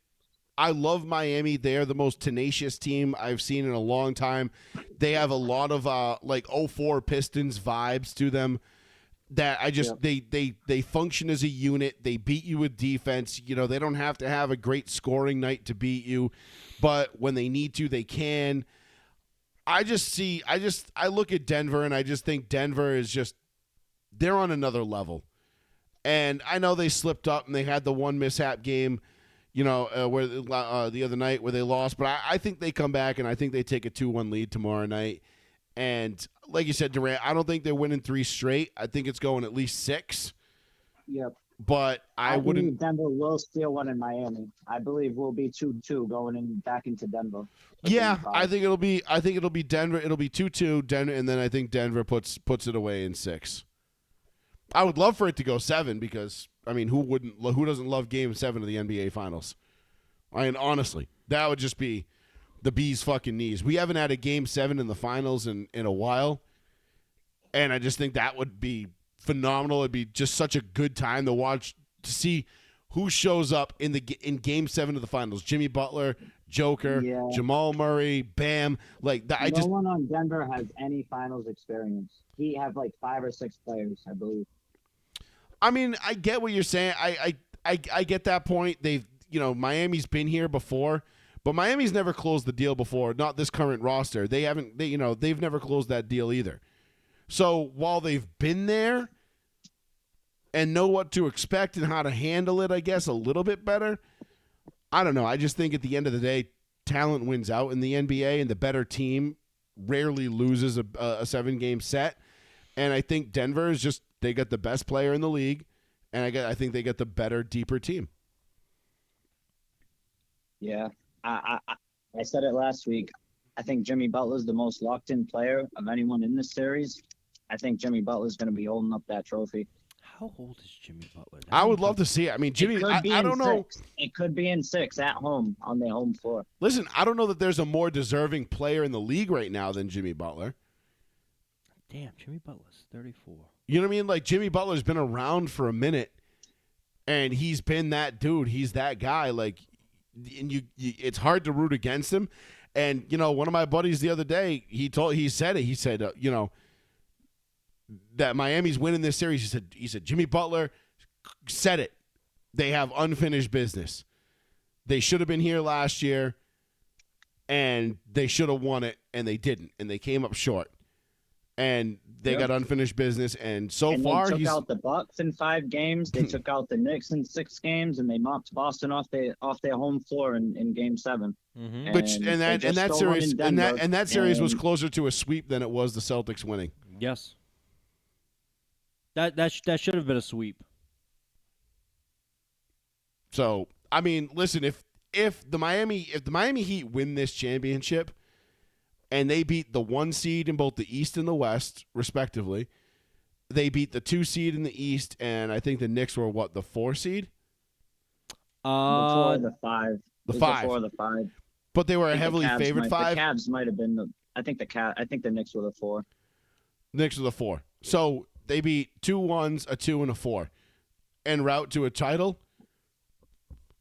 I love Miami. They're the most tenacious team I've seen in a long time. They have a lot of like 04 Pistons vibes to them. That I just they function as a unit. They beat you with defense. They don't have to have a great scoring night to beat you, but when they need to, they can. I look at Denver and I just think Denver is just, they're on another level. And I know they slipped up and they had the one mishap game, where the other night where they lost, but I think they come back and I think they take a 2-1 lead tomorrow night. And like you said, Durant, I don't think they're winning 3 straight. I think it's going at least 6. Yep. But I wouldn't. Believe Denver will steal one in Miami. I believe we'll be 2-2 going back into Denver. Yeah, I think it'll be Denver. It'll be 2-2 Denver, and then I think Denver puts it away in 6. I would love for it to go 7 because I mean, who doesn't love Game 7 of the NBA Finals? I mean, honestly, that would just be the bee's fucking knees. We haven't had a Game 7 in the finals in a while, and I just think that would be phenomenal. It'd be just such a good time to watch, to see who shows up in Game 7 of the finals. Jimmy Butler, Joker, Yeah. Jamal Murray, Bam. Like that, No one on Denver has any finals experience. He have like 5 or 6 players, I believe. I mean, I get what you're saying. I get that point. They've, Miami's been here before, but Miami's never closed the deal before. Not this current roster. They've never closed that deal either. So while they've been there and know what to expect and how to handle it, I guess a little bit better. I don't know. I just think at the end of the day, talent wins out in the NBA, and the better team rarely loses a 7-game set. And I think Denver is just, they got the best player in the league, and I think they got the better, deeper team. Yeah, I said it last week. I think Jimmy Butler's the most locked-in player of anyone in this series. I think Jimmy Butler's going to be holding up that trophy. How old is Jimmy Butler? I would love to see it. I mean, Jimmy, I don't know. It could be in 6 at home on their home floor. Listen, I don't know that there's a more deserving player in the league right now than Jimmy Butler. Damn, Jimmy Butler's 34. You know what I mean? Like, Jimmy Butler's been around for a minute, and he's been that dude. He's that guy. Like, and it's hard to root against him. And, one of my buddies the other day, he said that Miami's winning this series. He said Jimmy Butler said it. They have unfinished business. They should have been here last year, and they should have won it, and they didn't, and they came up short. And they got unfinished business, and far they took out the Bucks in 5 games. They took out the Knicks in 6 games, and they knocked Boston off their home floor in Game 7. Mm-hmm. That series was closer to a sweep than it was the Celtics winning. Yes. That should have been a sweep. So, I mean, listen, if the Miami Heat win this championship and they beat the 1 seed in both the East and the West, respectively, they beat the 2 seed in the East, and I think the Knicks were the 4 seed? The 4 or the 5. The 5. 4 or the 5. But they were a heavily favored 5. The Cavs might have been I think the Knicks were the 4. Knicks were the 4. So they beat 2 1s, a 2, and a 4, en route to a title.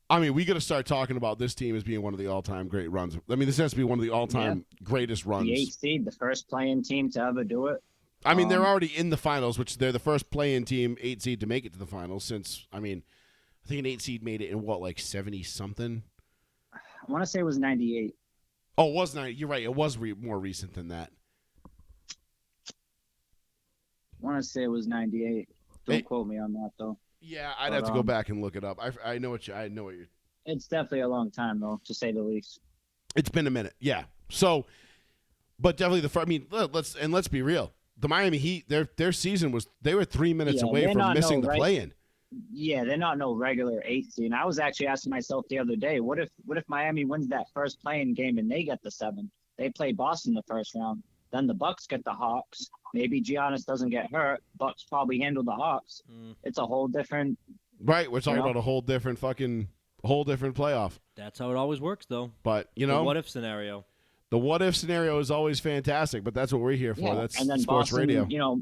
I mean, we got to start talking about this team as being one of the all-time great runs. I mean, this has to be one of the all-time greatest runs. The 8th seed, the first playing team to ever do it. I mean, they're already in the finals, which they're the first play-in team, 8 seed, to make it to the finals since, I think an 8 seed made it in 70-something? I want to say it was 98. Oh, it was 90. You're right. It was more recent than that. I want to say it was 98. Don't quote me on that, though. Yeah, I'd have to go back and look it up. I know what you're. It's definitely a long time, though, to say the least. It's been a minute, yeah. So, but definitely let's be real. The Miami Heat, their season they were 3 minutes away from missing the play-in. Yeah, they're not no regular 8th seed. And I was actually asking myself the other day, what if Miami wins that first play-in game and they get the 7? They play Boston the first round. Then the Bucks get the Hawks. Maybe Giannis doesn't get hurt. Bucks probably handle the Hawks. It's a whole different. Right, we're talking about a whole different playoff. That's how it always works, though. But the what if scenario. The what if scenario is always fantastic, but that's what we're here for. Yeah. That's and then sports Boston, radio.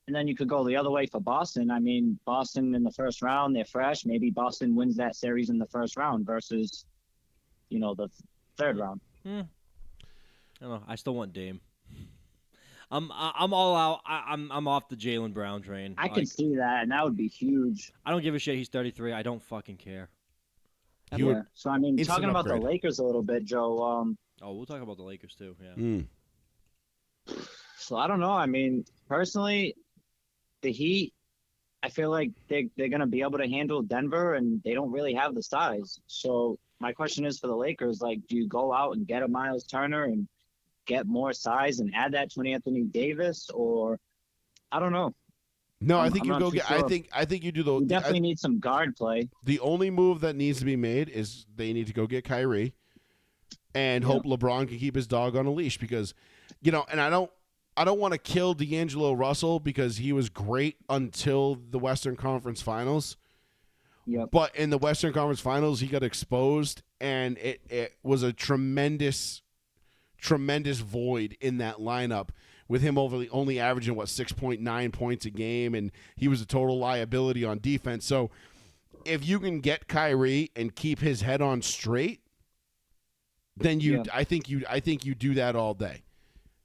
And then you could go the other way for Boston. I mean, Boston in the first round, they're fresh. Maybe Boston wins that series in the first round versus, the third round. I don't know. I still want Dame. I'm all out. I'm off the Jaylen Brown train. I can see that, and that would be huge. I don't give a shit. He's 33. I don't fucking care. Yeah. So I mean, talking about upgrade. the Lakers a little bit, Joe. We'll talk about the Lakers too. Yeah. So I don't know. I mean, personally, the Heat, I feel like they're gonna be able to handle Denver, and they don't really have the size. So my question is for the Lakers, like, do you go out and get a Miles Turner and get more size and add that to Anthony Davis, or I don't know. No, I think you go get. Sure. I think you do the. You definitely need some guard play. The only move that needs to be made is they need to go get Kyrie, and hope LeBron can keep his dog on a leash because, and I don't want to kill D'Angelo Russell because he was great until the Western Conference Finals. Yep. But in the Western Conference Finals, he got exposed, and it was a tremendous void in that lineup with him only averaging 6.9 points a game, and he was a total liability on defense. So if you can get Kyrie and keep his head on straight, then I think you do that all day.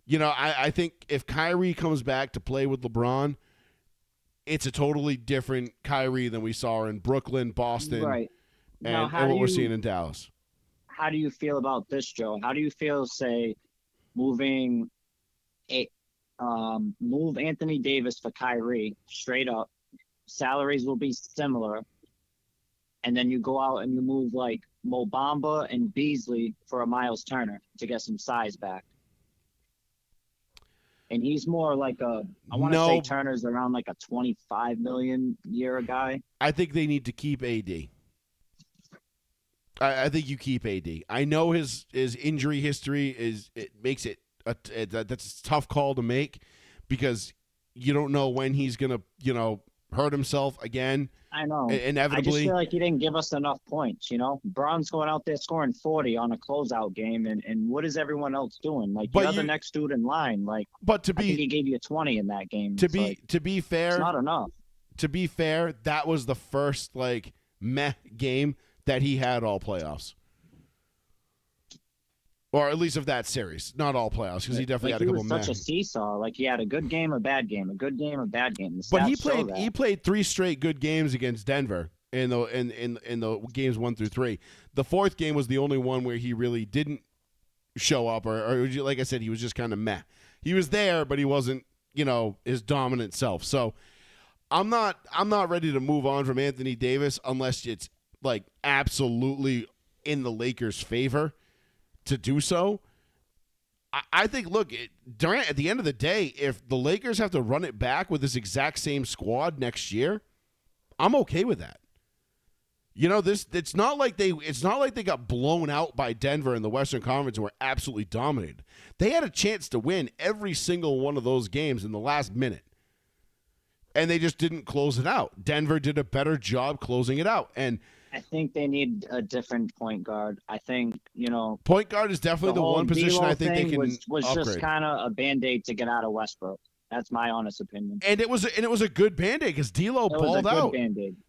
I think if Kyrie comes back to play with LeBron, it's a totally different Kyrie than we saw in Brooklyn, Boston, Right. and what we're seeing in Dallas. How do you feel about this, Joe? How do you feel, say, moving move Anthony Davis for Kyrie straight up? Salaries will be similar. And then you go out and you move like Mo Bamba and Beasley for a Miles Turner to get some size back. And he's more like I want to say Turner's around like a 25 million year guy. I think they need to keep AD. I think you keep AD. I know his injury history makes it that's a tough call to make because you don't know when he's gonna hurt himself again. I know. Inevitably. I just feel like he didn't give us enough points, Braun's going out there scoring 40 on a closeout game, and what is everyone else doing? Like, you're the next dude in line. Like, I think he gave you 20 in that game. To be fair, it's not enough. To be fair, that was the first, meh game that he had all playoffs. Or at least of that series. Not all playoffs, because he definitely had a couple meh. He was such a seesaw. Like, he had a good game, a bad game, a good game, a bad game. But he played 3 straight good games against Denver in the games 1 through 3. The fourth game was the only one where he really didn't show up, or like I said, he was just kind of meh. He was there, but he wasn't, his dominant self. So I'm not ready to move on from Anthony Davis unless it's absolutely in the Lakers' favor to do so. I think, look, Durant, at the end of the day, if the Lakers have to run it back with this exact same squad next year, I'm okay with that. It's not like they got blown out by Denver in the Western Conference and were absolutely dominated. They had a chance to win every single one of those games in the last minute. And they just didn't close it out. Denver did a better job closing it out. And I think they need a different point guard. I think, point guard is definitely the one position I think they can was upgrade. Just kind of a Band-Aid to get out of Westbrook. That's my honest opinion. And it was a good Band-Aid because D'Lo balled out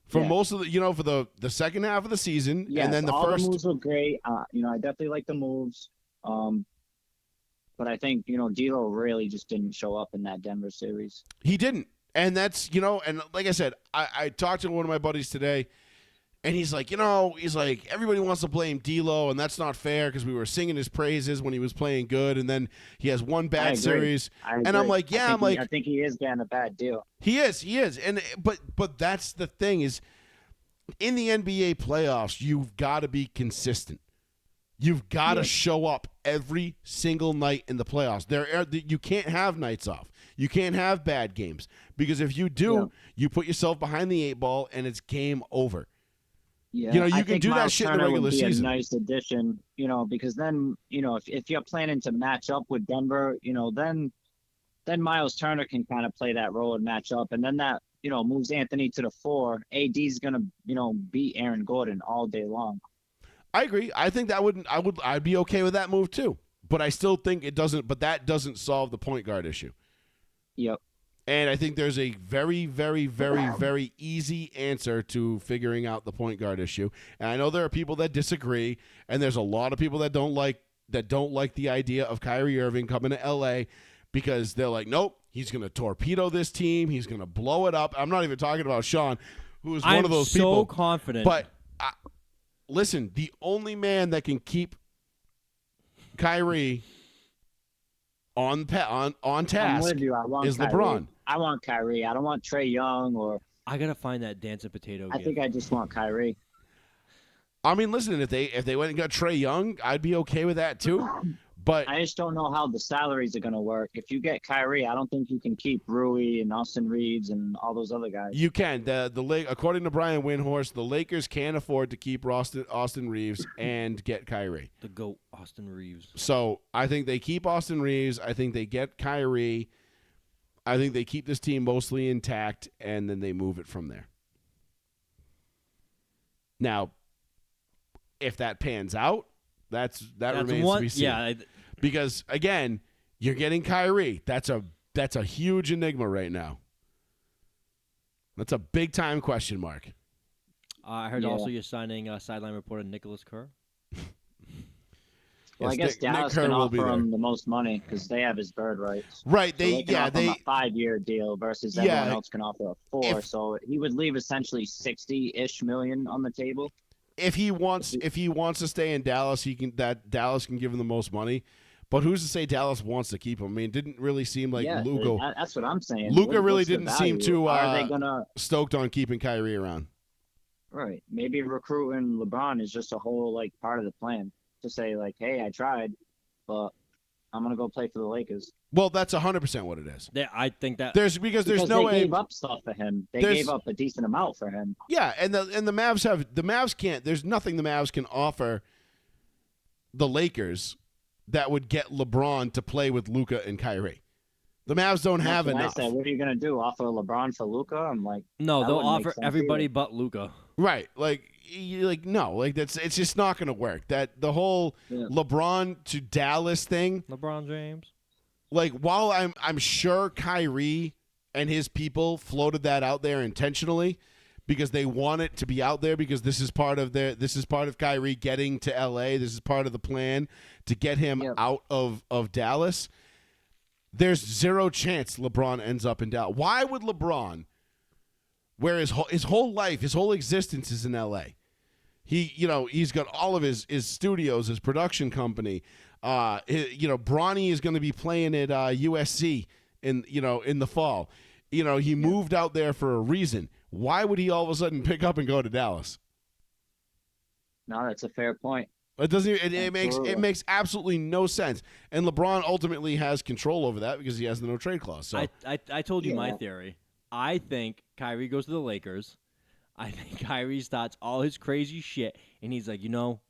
for most of the for the second half of the season. Yes, and then the all first the moves were great. I definitely like the moves. But I think, D'Lo really just didn't show up in that Denver series. He didn't. And that's, and like I said, I talked to one of my buddies today, and he's like, everybody wants to blame D'Lo, and that's not fair because we were singing his praises when he was playing good, and then he has one bad series. And I'm like, I think he is getting a bad deal. He is. And but that's the thing is, in the NBA playoffs, you've got to be consistent. You've got to show up every single night in the playoffs. You can't have nights off. You can't have bad games because if you do, you put yourself behind the 8 ball and it's game over. Yeah, you can do that shit in the regular season. A nice addition, because then, if you're planning to match up with Denver, then Miles Turner can kind of play that role and match up, and then that, moves Anthony to the 4. AD's gonna, beat Aaron Gordon all day long. I agree. I think I'd be okay with that move too. But I still think it doesn't. But that doesn't solve the point guard issue. Yep. And I think there's a very, very, very, very easy answer to figuring out the point guard issue. And I know there are people that disagree, and there's a lot of people that don't like the idea of Kyrie Irving coming to LA because they're like, nope, he's going to torpedo this team. He's going to blow it up. I'm not even talking about Sean, who is one of those people. I'm so confident. But listen, the only man that can keep Kyrie on task is Kyrie. LeBron. I want Kyrie. I don't want Trae Young or. I gotta find that dancing potato. I think I just want Kyrie. I mean, listen, if they went and got Trae Young, I'd be okay with that too. But I just don't know how the salaries are going to work. If you get Kyrie, I don't think you can keep Rui and Austin Reeves and all those other guys. You can. According to Brian Windhorst, the Lakers can afford to keep Austin Reeves and get Kyrie. The GOAT, Austin Reeves. So I think they keep Austin Reeves. I think they get Kyrie. I think they keep this team mostly intact, and then they move it from there. Now, if that pans out, that remains to be seen. Yeah, because again, you're getting Kyrie. That's a huge enigma right now. That's a big time question mark. I heard Yeah. also you're signing sideline reporter Nicholas Kerr. Well, I Yes, guess Nick Dallas Kerr can will be offer there. him the most money because they have his bird rights. Right. So they can offer him a 5-year deal versus everyone Yeah, else can offer a 4. if- So he would leave essentially 60-ish million on the table. if he wants to stay in Dallas, Dallas can give him the most money. But who's to say Dallas wants to keep him? I mean, it didn't really seem like Yeah, Luka that's what I'm saying. Luka really What's the didn't seem value? too Are they gonna stoked on keeping Kyrie around. right? Maybe recruiting LeBron is just a whole like part of the plan to say like, hey, I tried, but I'm gonna go play for the Lakers. Well, that's 100% what it is. I think that There's no they way. gave up stuff for him. They There's- gave up a decent amount for him. Yeah, and the Mavs can't. There's nothing the Mavs can offer the Lakers that would get LeBron to play with Luka and Kyrie. The Mavs don't have That's what enough. I said, what are you gonna do? Offer LeBron for Luca? I'm like, no, that they'll wouldn't make offer sense everybody either. but Luca. Right. No, it's just not going to work. That the whole Yeah. LeBron to Dallas thing, LeBron James. while I'm sure Kyrie and his people floated that out there intentionally because they want it to be out there because this is part of Kyrie getting to LA. This is part of the plan to get him Yep. out of Dallas. There's zero chance LeBron ends up in Dallas. Why would LeBron, where his whole life, his whole existence is in LA? He's got all of his studios, his production company. Bronny is going to be playing at USC in the fall. He moved out there for a reason. Why would he all of a sudden pick up and go to Dallas? No, that's a fair point. It doesn't. It Absolutely. makes absolutely no sense. And LeBron ultimately has control over that because he has the no trade clause. So I told you my Yeah. theory. I think Kyrie goes to the Lakers. I think Kyrie starts all his crazy shit, and he's like,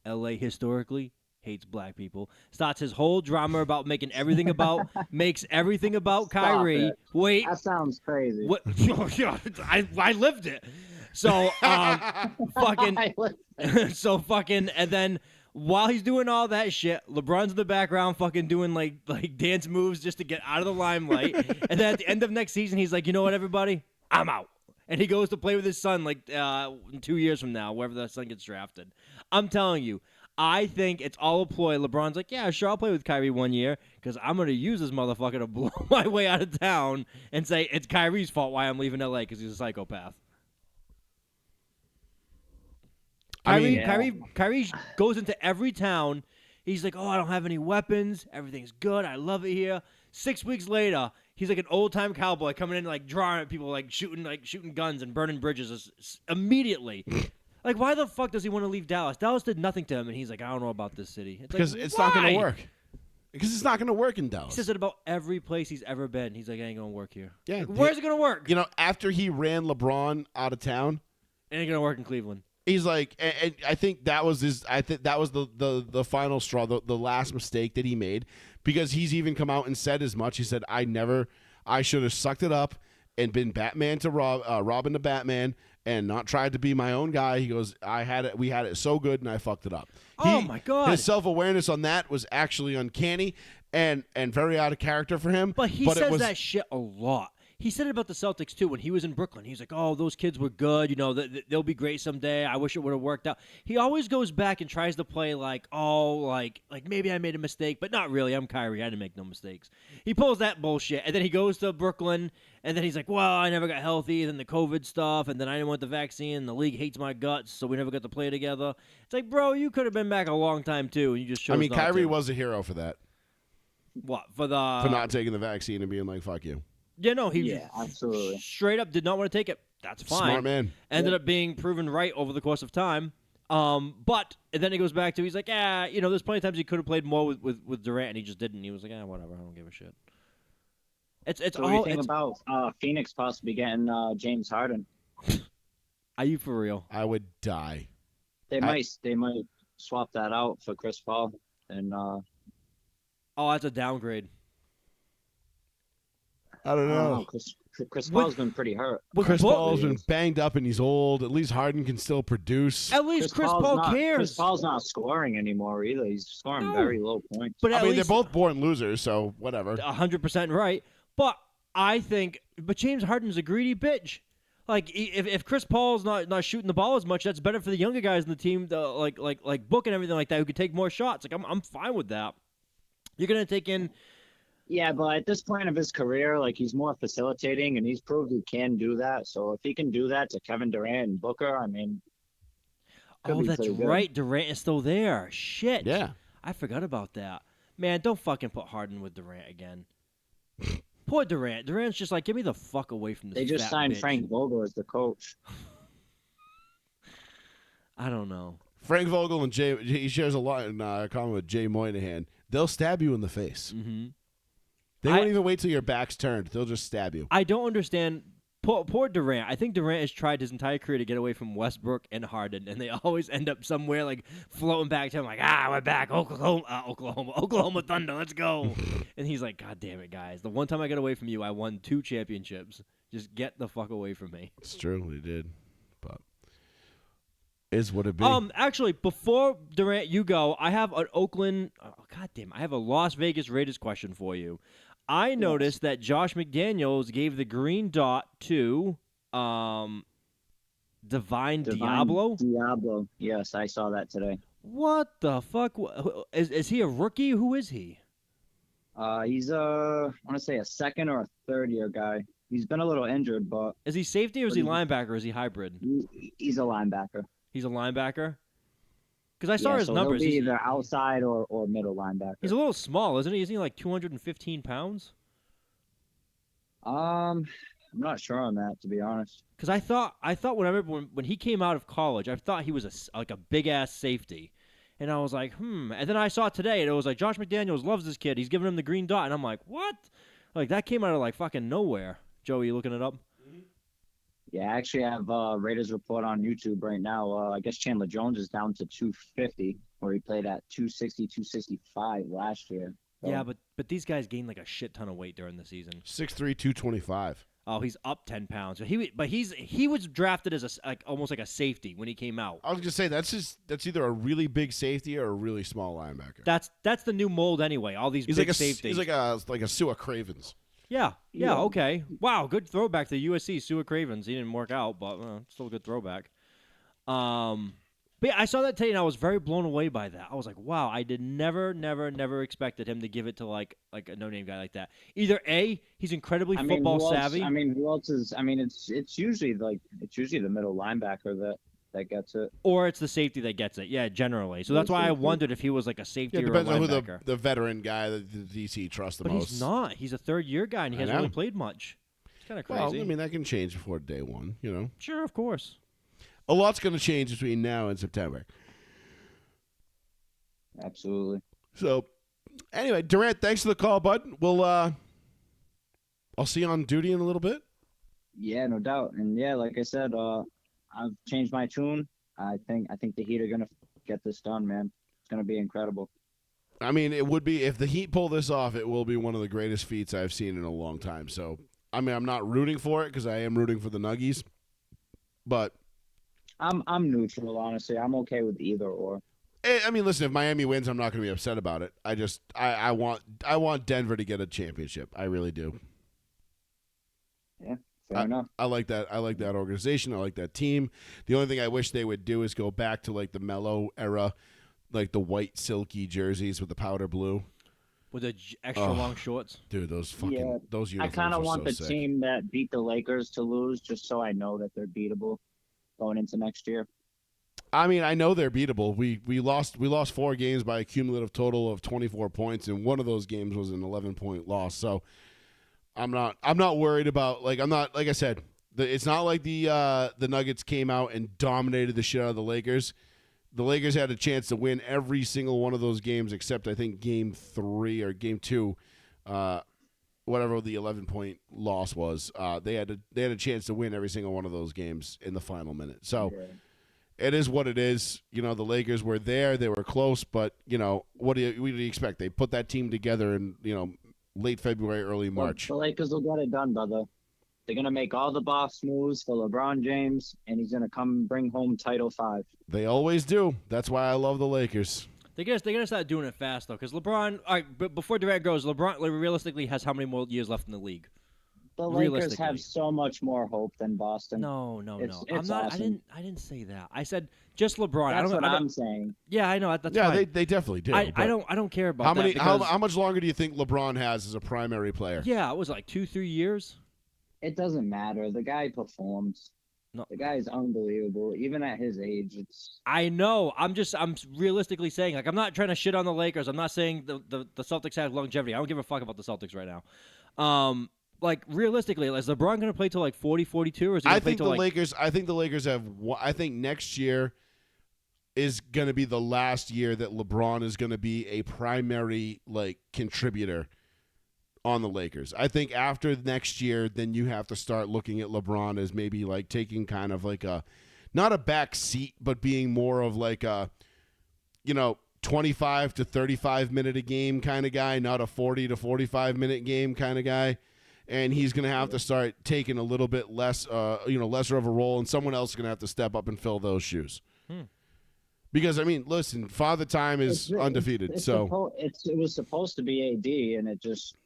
LA historically hates black people. Starts his whole drama about makes everything about Kyrie. it. Wait, That sounds crazy. what? I lived it. So fucking, and then while he's doing all that shit, LeBron's in the background fucking doing like dance moves just to get out of the limelight. And then at the end of next season, he's like, you know what, everybody, I'm out. And he goes to play with his son 2 years from now, wherever that son gets drafted. I'm telling you, I think it's all a ploy. LeBron's like, yeah, sure, I'll play with Kyrie 1 year because I'm going to use this motherfucker to blow my way out of town and say it's Kyrie's fault why I'm leaving LA because he's a psychopath. Kyrie goes into every town. He's like, oh, I don't have any weapons. Everything's good. I love it here. 6 weeks later, he's like an old-time cowboy coming in like drawing at people shooting guns and burning bridges immediately. Like, why the fuck does he want to leave Dallas? Dallas did nothing to him, and he's like, I don't know about this city. It's because like, it's not going to why? work. Because it's not going to work in He Dallas. says it about every place he's ever been. He's like, it ain't going to work here. Yeah, Like, where's it going to work? After he ran LeBron out of town, It ain't going to work in Cleveland. he's like, and I think that was the final straw, the last mistake that he made, because he's even come out and said as much. He said, I should have sucked it up and been Batman to Robin to Batman and not tried to be my own guy. He goes, we had it so good and I fucked it up. Oh, my God. His self-awareness on that was actually uncanny and very out of character for him. But he it says was, that shit a lot. He said it about the Celtics, too, when he was in Brooklyn. He was like, oh, those kids were good. They'll be great someday. I wish it would have worked out. He always goes back and tries to play like maybe I made a mistake, but not really. I'm Kyrie. I didn't make no mistakes. He pulls that bullshit, and then he goes to Brooklyn, and then he's like, well, I never got healthy, then the COVID stuff, and then I didn't want the vaccine, and the league hates my guts, so we never got to play together. It's like, bro, you could have been back a long time, too, and you just chose not Kyrie to. was a hero for that, What? For not taking the vaccine and being like, fuck you. Yeah, no, he Yeah, absolutely. straight up did not want to take it. That's fine. Smart man. Ended up being proven right over the course of time. But and then he goes back to he's like, there's plenty of times he could have played more with Durant and he just didn't. He was like, whatever, I don't give a shit. It's So what do you think about Phoenix possibly getting James Harden? Are you for real? I would die. They might swap that out for Chris Paul and Oh, that's a downgrade. I don't know. Chris Paul's been pretty hurt. Chris What? Paul's been banged up and he's old. At least Harden can still produce. At least Chris Paul cares. Chris Paul's not scoring anymore either. He's scoring No. very low points. But at they're least both born losers, so whatever. 100% right. But I think, James Harden's a greedy bitch. Like if Chris Paul's not shooting the ball as much, that's better for the younger guys in the team, like Book and everything like that, who could take more shots. Like I'm fine with that. You're gonna take in. Yeah, but at this point of his career, like he's more facilitating, and he's proved he can do that. So if he can do that to Kevin Durant and Booker, I mean, could Oh, be that's pretty good. right. Durant is still there. Shit. Yeah. I forgot about that. Man, don't fucking put Harden with Durant again. Poor Durant. Durant's just like, get me the fuck away from this. They just fat signed bitch. Frank Vogel as the coach. I don't know. Frank Vogel and Jay, he shares a lot in common with Jay Moynihan. They'll stab you in the face. Mm-hmm. They won't even wait till your back's turned. They'll just stab you. I don't understand. Poor Durant. I think Durant has tried his entire career to get away from Westbrook and Harden, and they always end up somewhere like floating back to him, like, we're back, Oklahoma Thunder, let's go. And he's like, God damn it, guys. The one time I got away from you, I won 2 championships. Just get the fuck away from me. It's true, he did, but is what it be. Actually, before Durant, you go, I have an Oakland. God damn, I have a Las Vegas Raiders question for you. I noticed that Josh McDaniels gave the green dot to Divine Diablo. Diablo. Yes, I saw that today. What the fuck? Is he a rookie? Who is he? He's I want to say a second or a third year guy. He's been a little injured, but Is he safety or is he linebacker or is he hybrid? he's a linebacker. He's a linebacker? Because I saw his so numbers. He'll be He's, either outside or middle linebacker. he's a little small, isn't he? Isn't he like 215 pounds? I'm not sure on that, to be honest. Because I thought when he came out of college, I thought he was like a big ass safety, and I was like, And then I saw it today, and it was like Josh McDaniels loves this kid. He's giving him the green dot, and I'm like, what? Like that came out of like fucking nowhere. Joey, you looking it up? Yeah, I actually have Raiders report on YouTube right now. I guess Chandler Jones is down to 250, where he played at 260, 265 last year. So, Yeah, but these guys gained like a shit ton of weight during the season. 6'3", 225. Oh, he's up 10 pounds. He was drafted as almost like a safety when he came out. I was gonna say that's either a really big safety or a really small linebacker. That's the new mold anyway. All these big safeties. He's like a Sua Cravens. Yeah, okay. Wow, good throwback to USC. Sua Cravens. He didn't work out, but still a good throwback. But yeah, I saw that today, and I was very blown away by that. I was like, wow, I did never expected him to give it to like a no-name guy like that. Either A, he's incredibly football savvy. Who else is? I mean, it's usually the middle linebacker that gets it. Or it's the safety that gets it. Yeah, generally. So that's why I wondered if he was like a safety Yeah, or a depends on who linebacker. the veteran guy that the DC trusts the But most. he's not. He's a third-year guy, and he hasn't know. really played much. It's kind of crazy. Well, I mean that can change before day one. You know, Sure, of course. a lot's gonna change between now and September. Absolutely. So, anyway, Durant, thanks for the call, bud. We'll I'll see you on duty in a little bit. Yeah, no doubt. And yeah, like I said, I've changed my tune. I think the Heat are gonna get this done, man. It's gonna be incredible. I mean, it would be if the Heat pull this off. It will be one of the greatest feats I've seen in a long time. So, I mean, I'm not rooting for it because I am rooting for the Nuggies, but I'm neutral, honestly. I'm okay with either or. I mean, listen, if Miami wins, I'm not going to be upset about it. I want Denver to get a championship. I really do. Yeah, fair enough. I like that. I like that organization. I like that team. The only thing I wish they would do is go back to like the Melo era, like the white silky jerseys with the powder blue. With the extra long shorts. Dude, those those uniforms I kind of want so the sick. team that beat the Lakers to lose, just so I know that they're beatable going into next year. I mean, I know they're beatable. We lost 4 games by a cumulative total of 24 points, and one of those games was an 11-point loss. So I'm not worried about like I said, it's not like the Nuggets came out and dominated the shit out of the Lakers. The Lakers had a chance to win every single one of those games except I think game 3 or game 2, whatever the 11-point loss was. They had a chance to win every single one of those games in the final minute. So. Yeah. It is what it is. You know, the Lakers were there. They were close, but, you know, what do you expect? They put that team together in, you know, late February, early March. The Lakers will get it done, brother. They're going to make all the boss moves for LeBron James, and he's going to come bring home Title V. They always do. That's why I love the Lakers. They're gonna start doing it fast though, because LeBron. All right, but before Durant goes, LeBron realistically has how many more years left in the league? The Lakers realistically. have so much more hope than Boston. No. It's I'm not. awesome. I didn't say that. I said just LeBron. That's what I don't, I'm saying. Yeah, I know. That's Yeah, fine. they definitely do. I but don't care about how that many because how much longer do you think LeBron has as a primary player? yeah, it was like 2-3 years. It doesn't matter. The guy performs. No. The guy is unbelievable. Even at his age, it's I know. I'm realistically saying, like, I'm not trying to shit on the Lakers. I'm not saying the Celtics have longevity. I don't give a fuck about the Celtics right now. Like, realistically, is LeBron going to play till like 40, 42, or is he going to play till like... I think the Lakers have. I think next year is going to be the last year that LeBron is going to be a primary like contributor on the Lakers. I think after next year, then you have to start looking at LeBron as maybe like taking kind of like a, not a back seat, but being more of like a, 25 to 35 minute a game kind of guy, not a 40 to 45 minute game kind of guy. And he's going to have to start taking a little bit less, lesser of a role, and someone else is going to have to step up and fill those shoes. Because, I mean, listen, Father Time is undefeated. it was supposed to be AD, and it just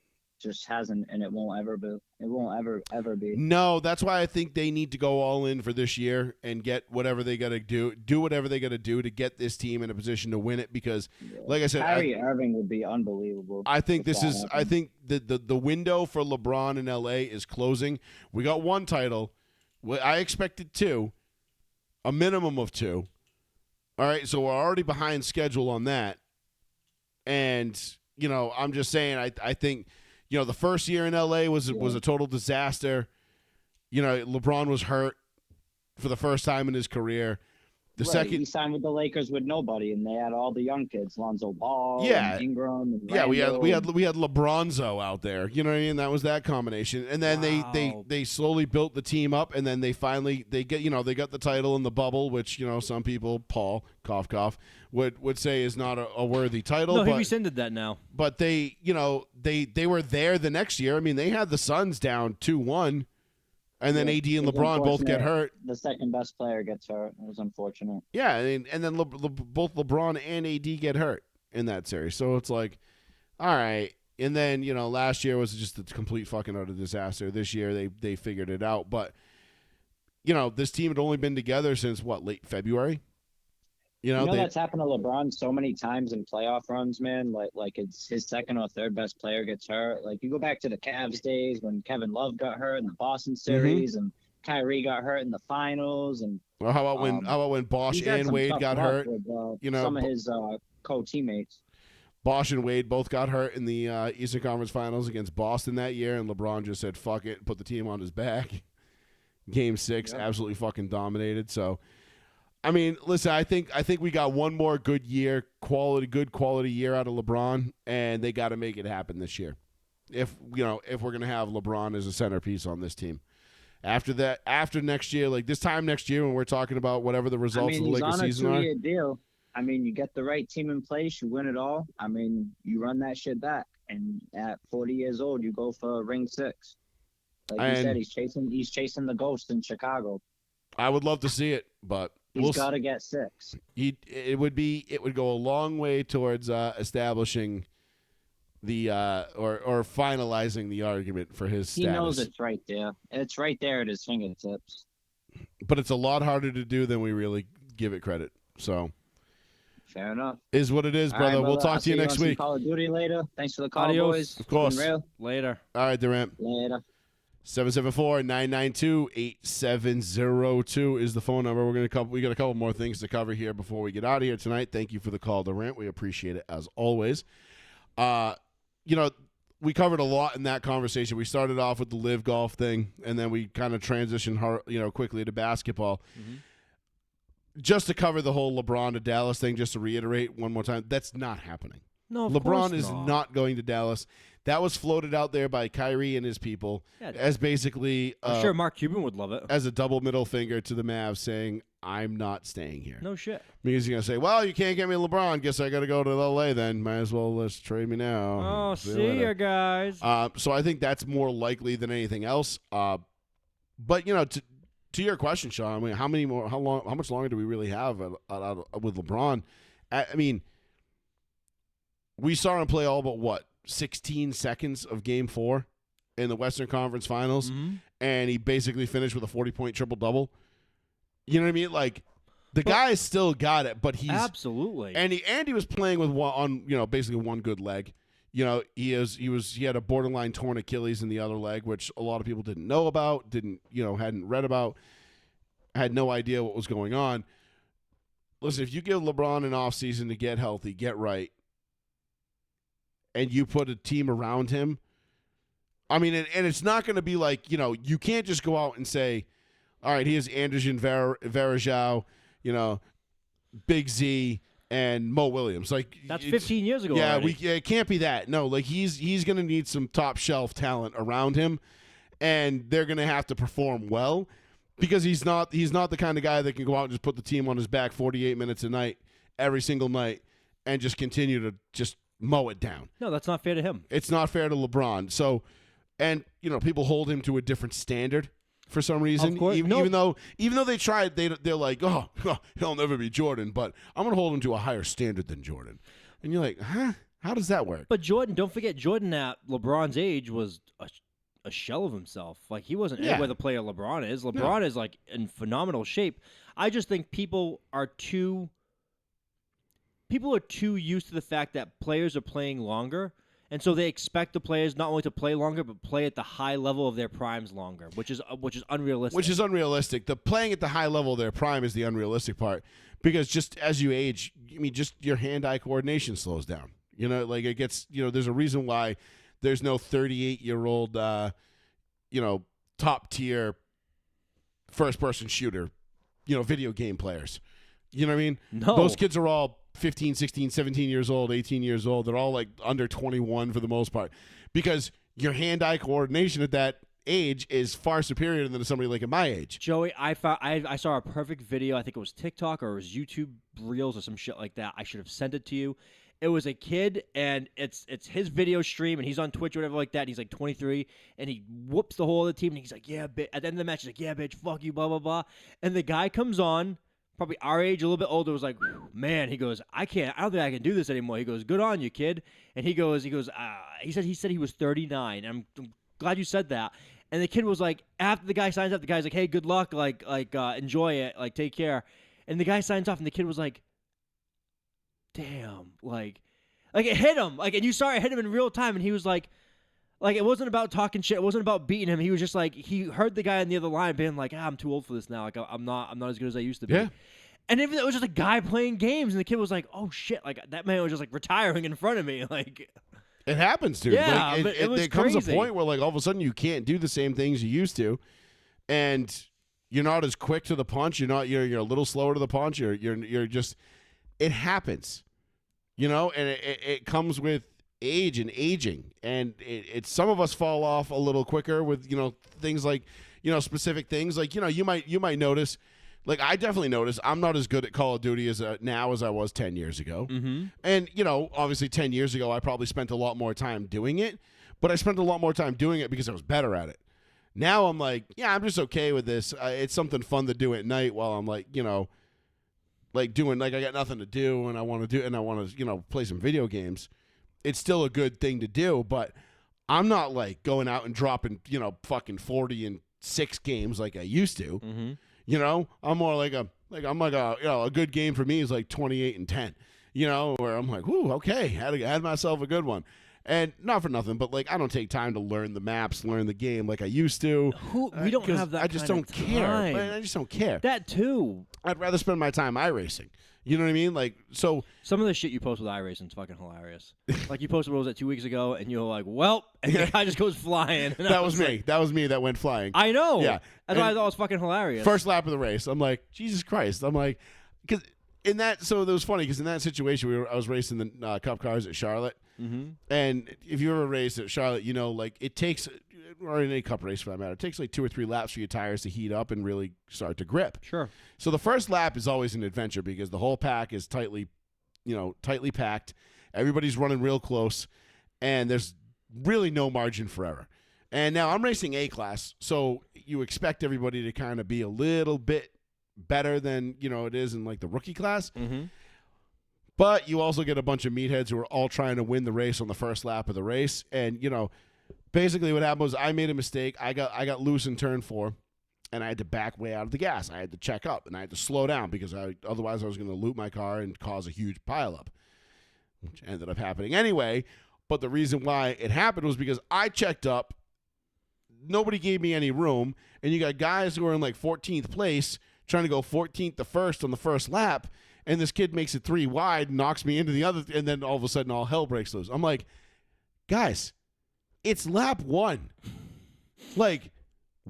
hasn't, and it won't ever be. It won't ever be. No, that's why I think they need to go all in for this year and get whatever they got to do whatever they got to do to get this team in a position to win it. Because, like I said, Kyrie Irving would be unbelievable. I think if that happened. I think the window for LeBron in LA is closing. We got one title. I expected two, a minimum of two. All right, so we're already behind schedule on that. And, I'm just saying, I think, the first year in LA was a total disaster. LeBron was hurt for the first time in his career. He signed with the Lakers with nobody, and they had all the young kids, Lonzo Ball, and Ingram, and we had Randle. we had LeBronzo out there. You know what I mean? That was that combination. And then they slowly built the team up, and then they finally they got the title in the bubble, which some people, Paul cough cough, would say is not a worthy title. No, he but, rescinded that now. But they were there the next year. I mean, they had the Suns down 2-1. And then AD and LeBron both get hurt. The second best player gets hurt. It was unfortunate. Yeah, and then both LeBron and AD get hurt in that series. So it's like, all right. And then, last year was just a complete fucking utter disaster. This year they figured it out. But, this team had only been together since, late February? That's happened to LeBron so many times in playoff runs, man. Like it's his second or third best player gets hurt. Like you go back to the Cavs days when Kevin Love got hurt in the Boston series, and Kyrie got hurt in the finals. And well, how about when Bosh and Wade got hurt? With, some of his co-teammates. Bosh and Wade both got hurt in the Eastern Conference Finals against Boston that year, and LeBron just said "fuck it," put the team on his back. Game 6, absolutely fucking dominated. So. I mean, listen, I think we got one more good quality year out of LeBron, and they got to make it happen this year. If we're going to have LeBron as a centerpiece on this team. After next year, like this time next year when we're talking about whatever the results of the Lakers season are. He's on a 2-year deal. I mean, you get the right team in place, you win it all. I mean, you run that shit back, and at 40 years old, you go for ring 6. Like you said, he's chasing the ghost in Chicago. I would love to see it, but he's got to get 6. It would go a long way towards establishing the or finalizing the argument for his status. He knows it's right there. It's right there at his fingertips. But it's a lot harder to do than we really give it credit. So fair enough. Is what it is, brother. Right, we'll talk to you next week. Call of Duty later. Thanks for the call, Adios. boys. Of course. Later. All right, Durant. Later. 774-992-8702 is the phone number. We got a couple more things to cover here before we get out of here tonight. Thank you for the call, Durant. We appreciate it as always. We covered a lot in that conversation. We started off with the live golf thing, and then we kind of transitioned quickly to basketball. Mm-hmm. Just to cover the whole LeBron to Dallas thing, just to reiterate one more time, that's not happening. No, LeBron is not going to Dallas. That was floated out there by Kyrie and his people as basically I'm sure Mark Cuban would love it. As a double middle finger to the Mavs saying, I'm not staying here. No shit. Because he's going to say, well, you can't get me LeBron. Guess I got to go to L.A. then. Might as well let's trade me now. Oh, see ya, guys. So I think that's more likely than anything else. But, to your question, Sean, I mean, how much longer do we really have with LeBron? I mean, we saw him play all but 16 seconds of Game 4 in the Western Conference Finals, and he basically finished with a 40-point triple-double. You know what I mean? Like, the guy's still got it, but he's absolutely. And he was playing with basically one good leg. You know, he had a borderline torn Achilles in the other leg, which a lot of people didn't know about, hadn't read about, had no idea what was going on. Listen, if you give LeBron an offseason to get healthy, get right, and you put a team around him, I mean, and it's not going to be like, you can't just go out and say, all right, here's Anderson Varejao, Big Z, and Mo Williams. Like, that's 15 years ago. Yeah, already. it can't be that. No, like he's going to need some top shelf talent around him, and they're going to have to perform well because he's not the kind of guy that can go out and just put the team on his back 48 minutes a night every single night and just continue to just mow it down. No, that's not fair to him. It's not fair to LeBron. So, and people hold him to a different standard. For some reason, even though they tried, they're like, oh, he'll never be Jordan, but I'm going to hold him to a higher standard than Jordan. And you're like, huh? How does that work? But Jordan, don't forget, Jordan at LeBron's age was a shell of himself. Like, he wasn't anywhere the player LeBron is. LeBron is, like, in phenomenal shape. I just think people are too used to the fact that players are playing longer. And so they expect the players not only to play longer, but play at the high level of their primes longer, which is unrealistic. Which is unrealistic. The playing at the high level of their prime is the unrealistic part, because just as you age, just your hand-eye coordination slows down. Like it gets. There's a reason why there's no 38-year-old, top tier first-person shooter, video game players. You know what I mean? No, those kids are all 15, 16, 17 years old, 18 years old. They're all like under 21 for the most part, because your hand-eye coordination at that age is far superior than somebody like at my age. Joey, I saw a perfect video. I think it was TikTok or it was YouTube Reels or some shit like that. I should have sent it to you. It was a kid, and it's his video stream, and he's on Twitch or whatever like that. And he's like 23, and he whoops the whole other team, and he's like, yeah, bitch. At the end of the match, he's like, yeah, bitch, fuck you, blah, blah, blah. And the guy comes on, probably our age, a little bit older, was like, man, he goes, I don't think I can do this anymore. He goes, good on you, kid. And he said he was 39. I'm glad you said that. And the kid was like, after the guy signs up, the guy's like, hey, good luck, like enjoy it, like take care. And the guy signs off, and the kid was like, damn, like it hit him, like, and you saw it hit him in real time, and he was like it wasn't about talking shit, it wasn't about beating him. He was just like, he heard the guy on the other line being like, I'm too old for this now, like I'm not as good as I used to be. Yeah. And if it was just a guy playing games, and the kid was like, oh shit, like that man was just like retiring in front of me, like. It happens, dude. Yeah, like, but it was there comes crazy. a point where, like, all of a sudden you can't do the same things you used to, and you're not as quick to the punch. You're a little slower to the punch. You're just. It happens, and it comes with age and aging, and it's some of us fall off a little quicker with things like specific things like you might notice. Like, I definitely noticed I'm not as good at Call of Duty now as I was 10 years ago. Mm-hmm. And, obviously 10 years ago, I probably spent a lot more time doing it, but I spent a lot more time doing it because I was better at it. Now I'm like, yeah, I'm just okay with this. It's something fun to do at night while I'm like, doing, like, I got nothing to do and I want to play some video games. It's still a good thing to do, but I'm not like going out and dropping, fucking 40 in 6 games like I used to. Mm-hmm. I'm more like a good game for me is like 28 and 10, where I'm like, whoo, okay, had myself a good one. And not for nothing, but like I don't take time to learn the maps, learn the game like I used to. We don't have that. I just kind don't of care. time. I just don't care. That too. I'd rather spend my time iRacing. You know what I mean? Like, so some of the shit you post with iRacing is fucking hilarious. Like, you posted, what was it, 2 weeks ago, and you're like, well, and the guy just goes flying. That was me. Like, that was me that went flying. I know. Yeah. That's why I thought it was fucking hilarious. First lap of the race, I'm like, Jesus Christ. I'm like, because so it was funny because in that situation, I was racing the Cup cars at Charlotte. Mm-hmm. And if you ever race at Charlotte, like it takes, or in any Cup race for that matter, it takes like 2 or 3 laps for your tires to heat up and really start to grip. Sure. So the first lap is always an adventure because the whole pack is tightly packed. Everybody's running real close, and there's really no margin for error. And now I'm racing A class, so you expect everybody to kind of be a little bit better than it is in like the rookie class. Mm-hmm. But you also get a bunch of meatheads who are all trying to win the race on the first lap of the race. And, basically what happened was I made a mistake. I got loose in turn 4, and I had to back way out of the gas. I had to check up, and I had to slow down because otherwise I was going to loop my car and cause a huge pileup, which ended up happening anyway. But the reason why it happened was because I checked up. Nobody gave me any room, and you got guys who are in like 14th place trying to go 14th to first on the first lap, and this kid makes it 3 wide, knocks me into the other, and then all of a sudden all hell breaks loose. I'm like, guys, it's lap 1. Like,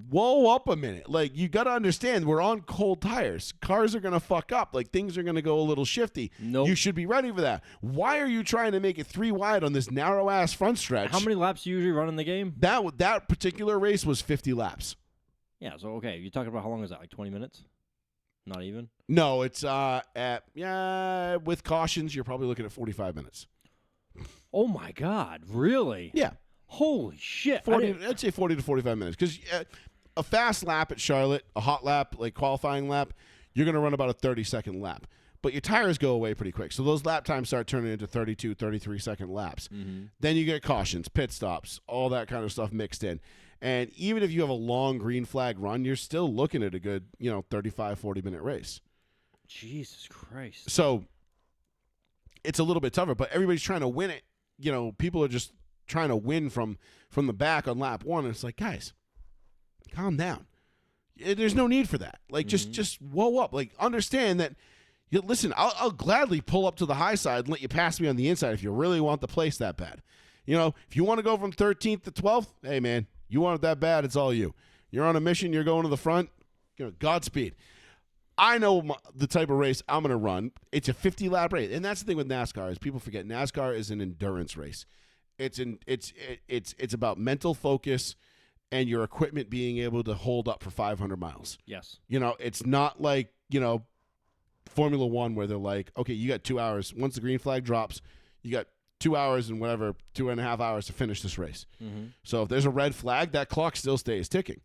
whoa up a minute. Like, you got to understand, we're on cold tires. Cars are going to fuck up. Like, things are going to go a little shifty. Nope. You should be ready for that. Why are you trying to make it 3 wide on this narrow-ass front stretch? How many laps do you usually run in the game? That particular race was 50 laps. Yeah, so, okay, you're talking about how long is that, like 20 minutes? Not even? No, it's with cautions, you're probably looking at 45 minutes. Oh, my God. Really? Yeah. Holy shit. 40, I'd say 40 to 45 minutes. Because a fast lap at Charlotte, a hot lap, like qualifying lap, you're going to run about a 30-second lap. But your tires go away pretty quick. So those lap times start turning into 32, 33-second laps. Mm-hmm. Then you get cautions, pit stops, all that kind of stuff mixed in. And even if you have a long green flag run, you're still looking at a good, 35, 40-minute race. Jesus Christ. So it's a little bit tougher, but everybody's trying to win it. People are just trying to win from the back on lap 1, and it's like, guys, calm down. There's no need for that. Like, just whoa up. Like, understand that. Listen, I'll gladly pull up to the high side and let you pass me on the inside if you really want the place that bad. If you want to go from 13th to 12th, hey, man, you want it that bad, it's all you. You're on a mission, you're going to the front, Godspeed. I know the type of race I'm going to run. It's a 50-lap race. And that's the thing with NASCAR is people forget NASCAR is an endurance race. It's about mental focus and your equipment being able to hold up for 500 miles. Yes. It's not like, Formula One where they're like, okay, you got 2 hours. Once the green flag drops, you got 2 hours and whatever, 2.5 hours to finish this race. Mm-hmm. So if there's a red flag, that clock still stays ticking.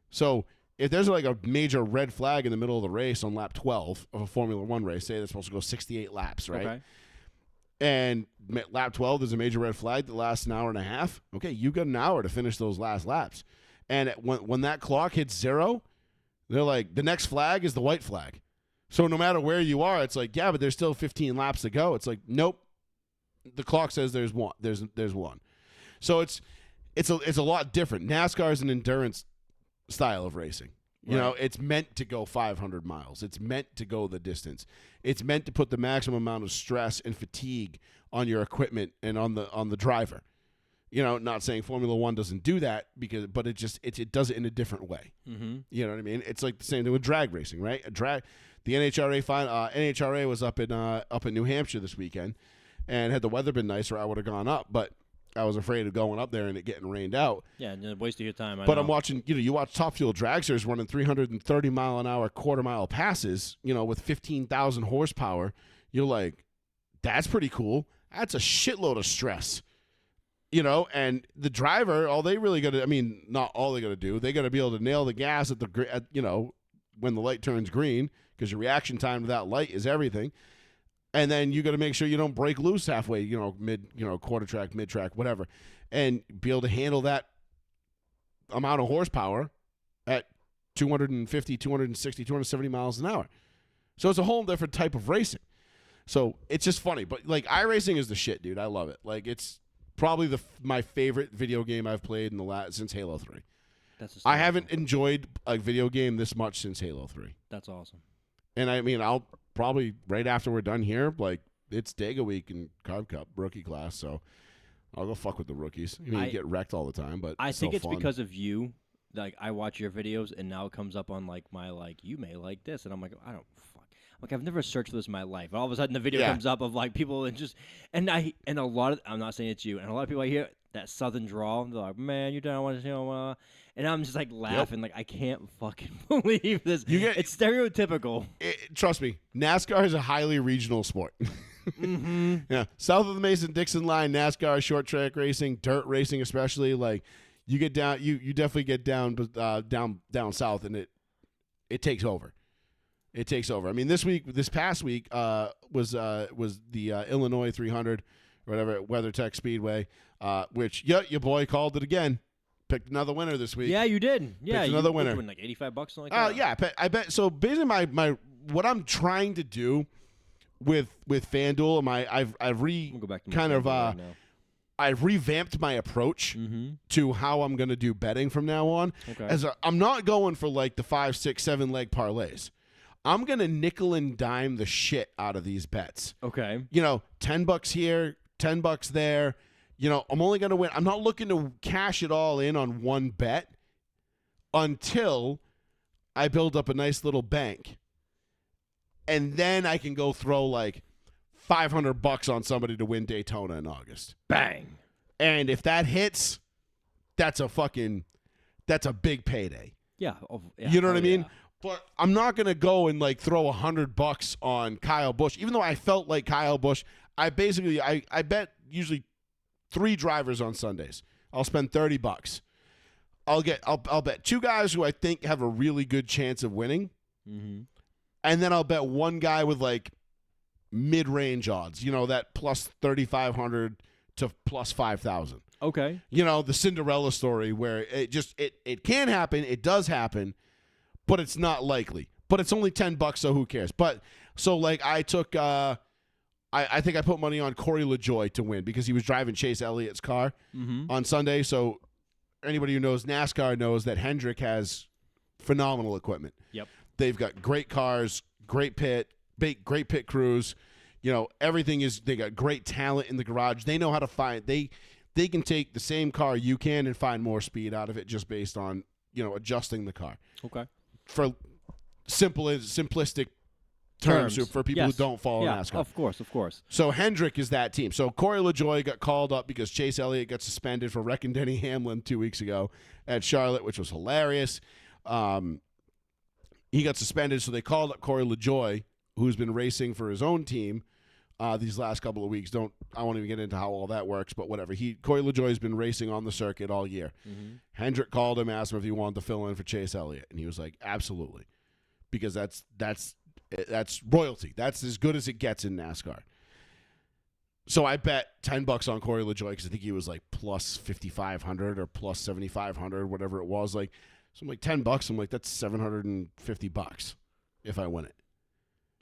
So if there's like a major red flag in the middle of the race on lap 12 of a Formula One race, say they're supposed to go 68 laps, right? Okay. And lap 12, there's a major red flag that lasts an hour and a half. Okay, you got an hour to finish those last laps. And when that clock hits 0, they're like, the next flag is the white flag. So no matter where you are, it's like, yeah, but there's still 15 laps to go. It's like, nope. The clock says there's one. There's one. So it's a lot different. NASCAR is an endurance style of racing. Right. It's meant to go 500 miles. It's meant to go the distance. It's meant to put the maximum amount of stress and fatigue on your equipment and on the driver. Not saying Formula One doesn't do that but it does it in a different way. Mm-hmm. You know what I mean? It's like the same thing with drag racing, right? The NHRA was up in New Hampshire this weekend, and had the weather been nicer, I would have gone up, but I was afraid of going up there and it getting rained out. Yeah, wasting your time. But I'm watching, you watch Top Fuel dragsters running 330 mile an hour quarter-mile passes, with 15,000 horsepower. You're like, that's pretty cool. That's a shitload of stress. And the driver, not all they got to do, they got to be able to nail the gas when the light turns green, because your reaction time to that light is everything. And then you got to make sure you don't break loose halfway, quarter track, mid track, whatever, and be able to handle that amount of horsepower at 250, 260, 270 miles an hour. So it's a whole different type of racing. So it's just funny, but like iRacing is the shit, dude. I love it. Like it's probably my favorite video game I've played since Halo 3. I haven't enjoyed a video game this much since Halo 3. That's awesome. And I'll probably right after we're done here, like it's Dega week in Carb Cup rookie class, so I'll go fuck with the rookies. You get wrecked all the time, but I think it's fun. Because of you. Like I watch your videos, and now it comes up on like my you may like this, and I'm like, I don't fuck. Like I've never searched for this in my life. All of a sudden, the video comes up of like people and a lot of, I'm not saying it's you, and a lot of people I hear that southern drawl, they're like, man, you don't want to, and I'm just like laughing, like I can't fucking believe this. It's stereotypical. Trust me, NASCAR is a highly regional sport. Mm-hmm. Yeah, south of the Mason-Dixon line, NASCAR, short track racing, dirt racing, especially like you get down, you definitely get down south, and it takes over. It takes over. I mean, this past week was the Illinois 300 or whatever at WeatherTech Speedway, which your boy called it again. Picked another winner this week. Yeah, you did. Yeah, Picked another you winner. win like $85 something like that. Yeah, I bet. So basically, my what I'm trying to do with FanDuel, I've We'll go back to my FanDuel right now. I've revamped my approach to how I'm going to do betting from now on. Okay. I'm not going for like the 5, 6, 7 leg parlays. I'm going to nickel and dime the shit out of these bets. Okay. $10 here, $10 there. I'm only going to win. I'm not looking to cash it all in on one bet until I build up a nice little bank. And then I can go throw like $500 on somebody to win Daytona in August. Bang. And if that hits, that's a big payday. Yeah. You know what I mean? Yeah. But I'm not going to go and like throw $100 on Kyle Busch, even though I felt like Kyle Busch. I bet usually 3 drivers on Sundays. I'll spend $30. I'll bet 2 guys who I think have a really good chance of winning. Mm-hmm. And then I'll bet 1 guy with like mid-range odds, that plus 3,500 to plus 5,000. Okay. The Cinderella story where it can happen, it does happen, but it's not likely. But it's only $10, so who cares? But so like I took I think I put money on Corey LaJoie to win because he was driving Chase Elliott's car on Sunday. So anybody who knows NASCAR knows that Hendrick has phenomenal equipment. Yep. They've got great cars, great pit crews. Everything is. They got great talent in the garage. They know how to find. They can take the same car you can and find more speed out of it just based on adjusting the car. Okay. For simplistic terms for people who don't follow NASCAR. Of course. So Hendrick is that team. So Corey LaJoie got called up because Chase Elliott got suspended for wrecking Denny Hamlin 2 weeks ago at Charlotte, which was hilarious. He got suspended, so they called up Corey LaJoie, who's been racing for his own team these last couple of weeks. I won't even get into how all that works, but whatever. Corey LaJoie has been racing on the circuit all year. Hendrick called him, asked him if he wanted to fill in for Chase Elliott, and he was like, absolutely, because that's royalty. That's as good as it gets in NASCAR. So I bet $10 on Corey LaJoie because I think he was like plus 5,500 or plus 7,500, whatever it was. So I'm like $10. I'm like, that's $750 if I win it.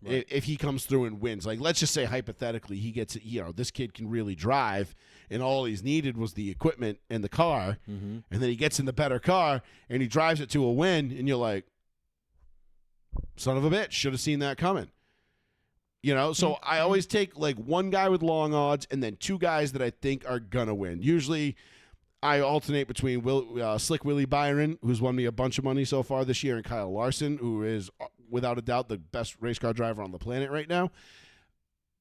Right. If he comes through and wins, like let's just say hypothetically he gets, this kid can really drive, and all he's needed was the equipment and the car, and then he gets in the better car and he drives it to a win, and you're like, son of a bitch, should have seen that coming. So I always take like 1 guy with long odds and then 2 guys that I think are gonna win. Usually I alternate between Slick Willie Byron, who's won me a bunch of money so far this year, and Kyle Larson, who is without a doubt the best race car driver on the planet right now.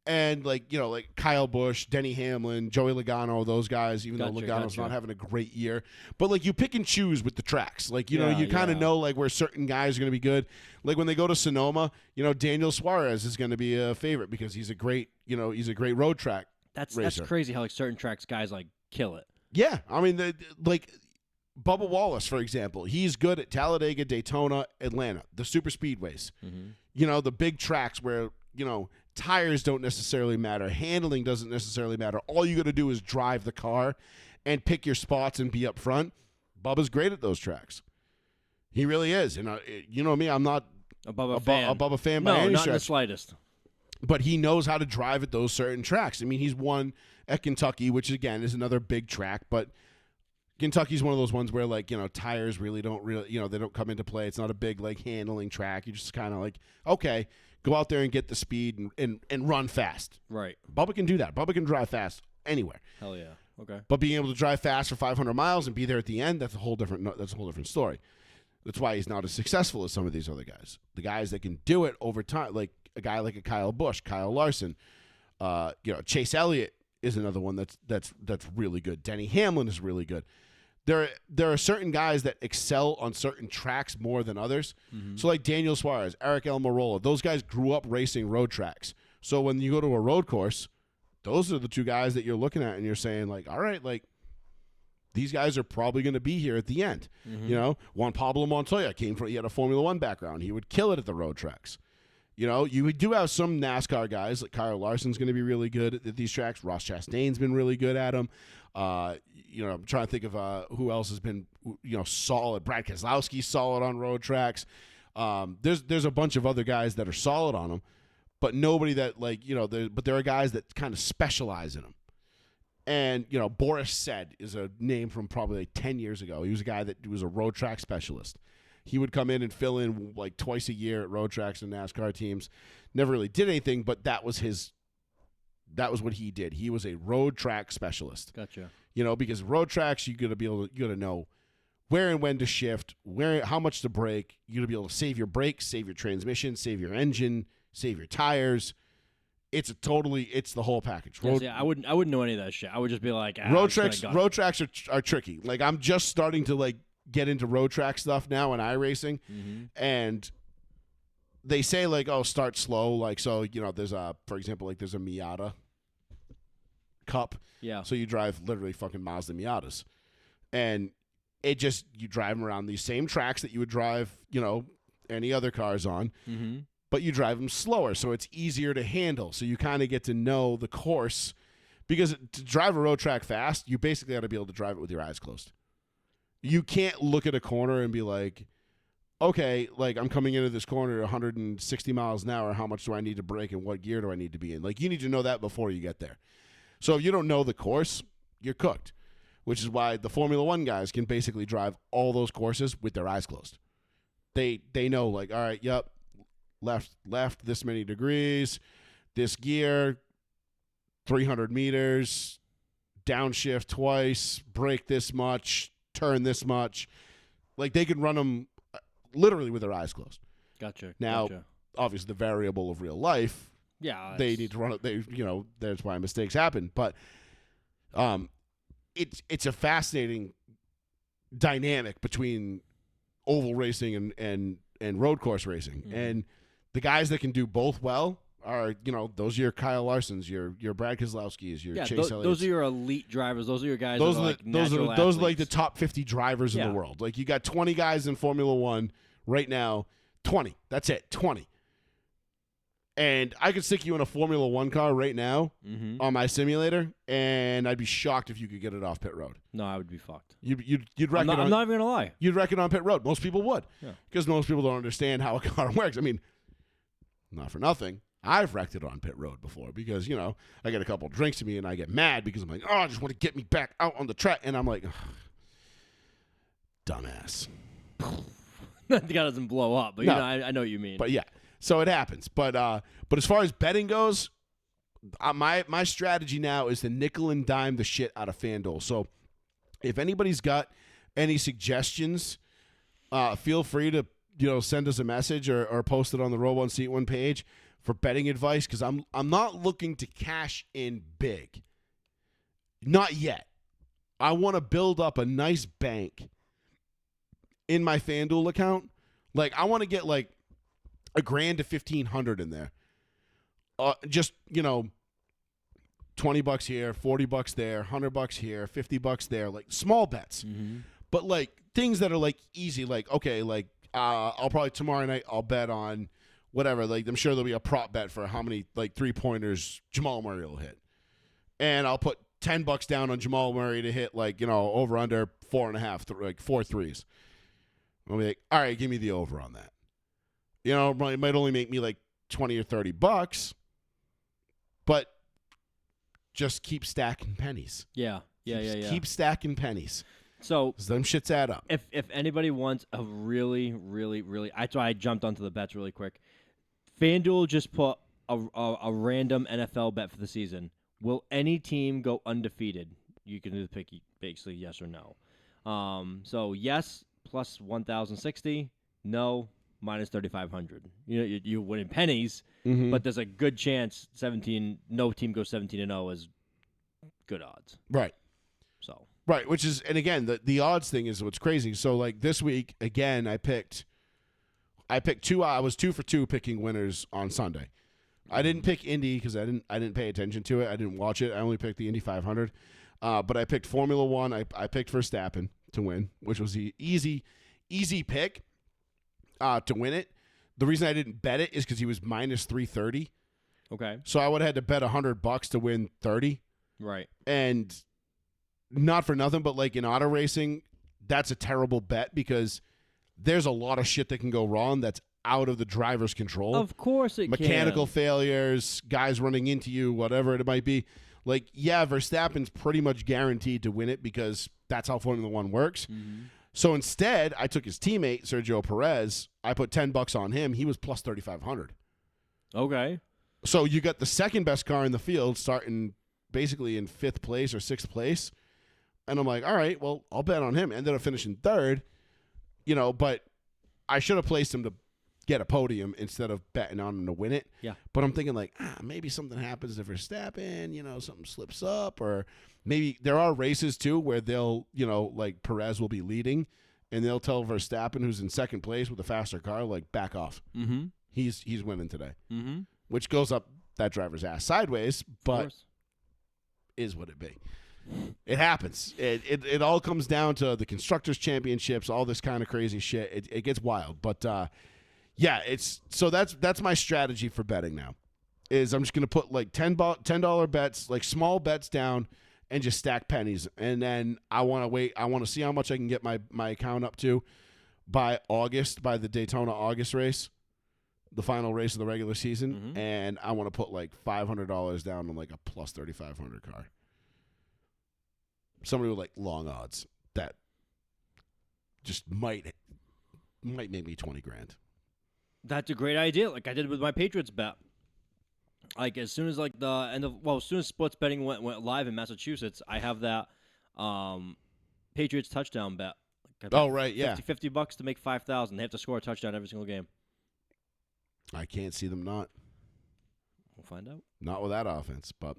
And like Kyle Busch, Denny Hamlin, Joey Logano, those guys, even though Logano's not having a great year. But like you pick and choose with the tracks. Like, you kind of know like where certain guys are going to be good. Like when they go to Sonoma, Daniel Suarez is going to be a favorite because he's a great road track racer. That's crazy how like certain tracks guys like kill it. Yeah, I mean, like Bubba Wallace, for example, he's good at Talladega, Daytona, Atlanta, the super speedways. The big tracks where tires don't necessarily matter, handling doesn't necessarily matter. All you got to do is drive the car and pick your spots and be up front. Bubba's great at those tracks. He really is, and you know me, I'm not a Bubba fan by any not stretch. in the slightest. But he knows how to drive at those certain tracks. I mean, he's won at Kentucky, which again is another big track, but Kentucky's one of those ones where tires really don't they don't come into play. It's not a big like handling track. You just kind of like, okay, go out there and get the speed and run fast. Right. Bubba can do that. Bubba can drive fast anywhere. Hell yeah. Okay. But being able to drive fast for 500 miles and be there at the end, that's a whole different story. That's why he's not as successful as some of these other guys. The guys that can do it over time, like a guy like a Kyle Busch, Kyle Larson, Chase Elliott is another one that's really good. Denny Hamlin is really good. There are certain guys that excel on certain tracks more than others. So like Daniel Suarez, Eric Almirola, those guys grew up racing road tracks. So when you go to a road course, those are the 2 guys that you're looking at and you're saying like, all right, like these guys are probably going to be here at the end. Juan Pablo Montoya he had a Formula One background. He would kill it at the road tracks. You know, you do have some NASCAR guys, like Kyle Larson's going to be really good at these tracks. Ross Chastain's been really good at them. You know, I'm trying to think of who else has been, you know, solid. Brad Keselowski's solid on road tracks. There's a bunch of other guys that are solid on them, but nobody that, like, you know, but there are guys that kind of specialize in them. And, you know, Boris Said is a name from probably like 10 years ago. He was a guy that was a road track specialist. He would come in and fill in like twice a year at road tracks and NASCAR teams. Never really did anything, but that was what he did. He was a road track specialist. Gotcha. You know, because road tracks, you gotta know where and when to shift, how much to brake. You gotta be able to save your brakes, save your transmission, save your engine, save your tires. It's the whole package. I wouldn't know any of that shit. I would just be like, road tracks are tricky. Like, I'm just starting to like get into road track stuff now in iRacing, and they say like, oh, start slow. Like, so, you know, for example, there's a Miata Cup. Yeah. So you drive literally fucking Mazda Miatas, and you drive them around these same tracks that you would drive, you know, any other cars on. Mm-hmm. But you drive them slower, so it's easier to handle. So you kind of get to know the course, because to drive a road track fast, you basically got to be able to drive it with your eyes closed. You can't look at a corner and be like, okay, like, I'm coming into this corner at 160 miles an hour. How much do I need to brake and what gear do I need to be in? Like, you need to know that before you get there. So if you don't know the course, you're cooked, which is why the Formula One guys can basically drive all those courses with their eyes closed. They know, like, all right, yep, left this many degrees, this gear, 300 meters, downshift twice, brake this much, turn this much. Like, they can run them literally with their eyes closed. Gotcha. Now, obviously, the variable of real life, they need to run it. That's why mistakes happen. But it's a fascinating dynamic between oval racing and road course racing. Mm-hmm. And the guys that can do both well are, you know, those are your Kyle Larsons, your Brad Keselowskis, your Chase Elliott's. Those are your elite drivers. Those are your guys. Those are like the top 50 drivers in the world. Like, you got 20 guys in Formula One right now. 20. That's it. 20. And I could stick you in a Formula One car right now on my simulator, and I'd be shocked if you could get it off pit road. No, I would be fucked. You'd wreck it. I'm not even gonna lie. You'd wreck it on pit road. Most people would, because most people don't understand how a car works. I mean, not for nothing, I've wrecked it on pit road before, because, you know, I get a couple drinks to me and I get mad because I'm like, oh, I just want to get me back out on the track, and I'm like, dumbass. The guy doesn't blow up, but no. You know, I know what you mean. But yeah. So it happens. But as far as betting goes, my strategy now is to nickel and dime the shit out of FanDuel. So if anybody's got any suggestions, feel free to, you know, send us a message or post it on the Row One Seat One page for betting advice, because I'm not looking to cash in big. Not yet. I want to build up a nice bank in my FanDuel account. Like, I want to get like $1,000 to $1,500 in there. Just, you know, $20 here, $40 there, $100 here, $50 there, like small bets. Mm-hmm. But like things that are like easy, like, okay, like I'll probably tomorrow night I'll bet on whatever. Like, I'm sure there'll be a prop bet for how many like 3-pointers Jamal Murray will hit. And I'll put $10 down on Jamal Murray to hit, like, you know, over under 4.5, like 4 threes. I'll be like, all right, give me the over on that. You know, it might only make me like $20 or $30, but just keep stacking pennies. Yeah. Keep stacking pennies. So them shits add up. If anybody wants a really, really, really, that's why I jumped onto the bets really quick. FanDuel just put a random NFL bet for the season. Will any team go undefeated? You can do the pick, basically yes or no. So yes, plus 1,060. No, minus 3,500. You know, you win in pennies, but there's a good chance no team goes 17-0 is good odds. Right. So. Right, which is, and again, the odds thing is what's crazy. So like this week, again, I picked two. I was 2 for 2 picking winners on Sunday. I didn't pick Indy because I didn't pay attention to it. I didn't watch it. I only picked the Indy 500. But I picked Formula One. I picked Verstappen to win, which was the easy pick to win it. The reason I didn't bet it is because he was minus 330. Okay. So I would have had to bet $100 to win 30. Right. And not for nothing, but like in auto racing, that's a terrible bet because there's a lot of shit that can go wrong that's out of the driver's control. Of course it Mechanical can. failures, guys running into you, whatever it might be. Like, yeah, Verstappen's pretty much guaranteed to win it because that's how Formula One works. Mm-hmm. So instead, I took his teammate, Sergio Perez. I put $10 on him. He was plus 3,500. Okay. So you got the second best car in the field starting basically in 5th place or 6th place. And I'm like, all right, well, I'll bet on him. Ended up finishing 3rd, but I should have placed him to get a podium instead of betting on him to win it. Yeah. But I'm thinking like, maybe something happens to Verstappen, something slips up, or maybe there are races too where they'll, like Perez will be leading and they'll tell Verstappen, who's in 2nd place with a faster car, like back off. Mm-hmm. He's winning today, Mm-hmm. which goes up that driver's ass sideways, Of but course. is what it be. It happens. It all comes down to the Constructors' Championships, all this kind of crazy shit. It gets wild, but yeah, that's my strategy for betting now. Is I'm just gonna put like $10 bets, like small bets down, and just stack pennies. And then I want to wait. I want to see how much I can get my account up to by August, by the Daytona August race, the final race of the regular season, Mm-hmm. and I want to put like $500 down on like a plus 3,500 car. Somebody with like long odds that just might make me 20 grand. That's a great idea. Like I did with my Patriots bet. Like as soon as as soon as sports betting went live in Massachusetts, I have that Patriots touchdown bet. Like I Oh, bet right, yeah. $50 to make 5,000. They have to score a touchdown every single game. I can't see them not. We'll find out. Not with that offense, but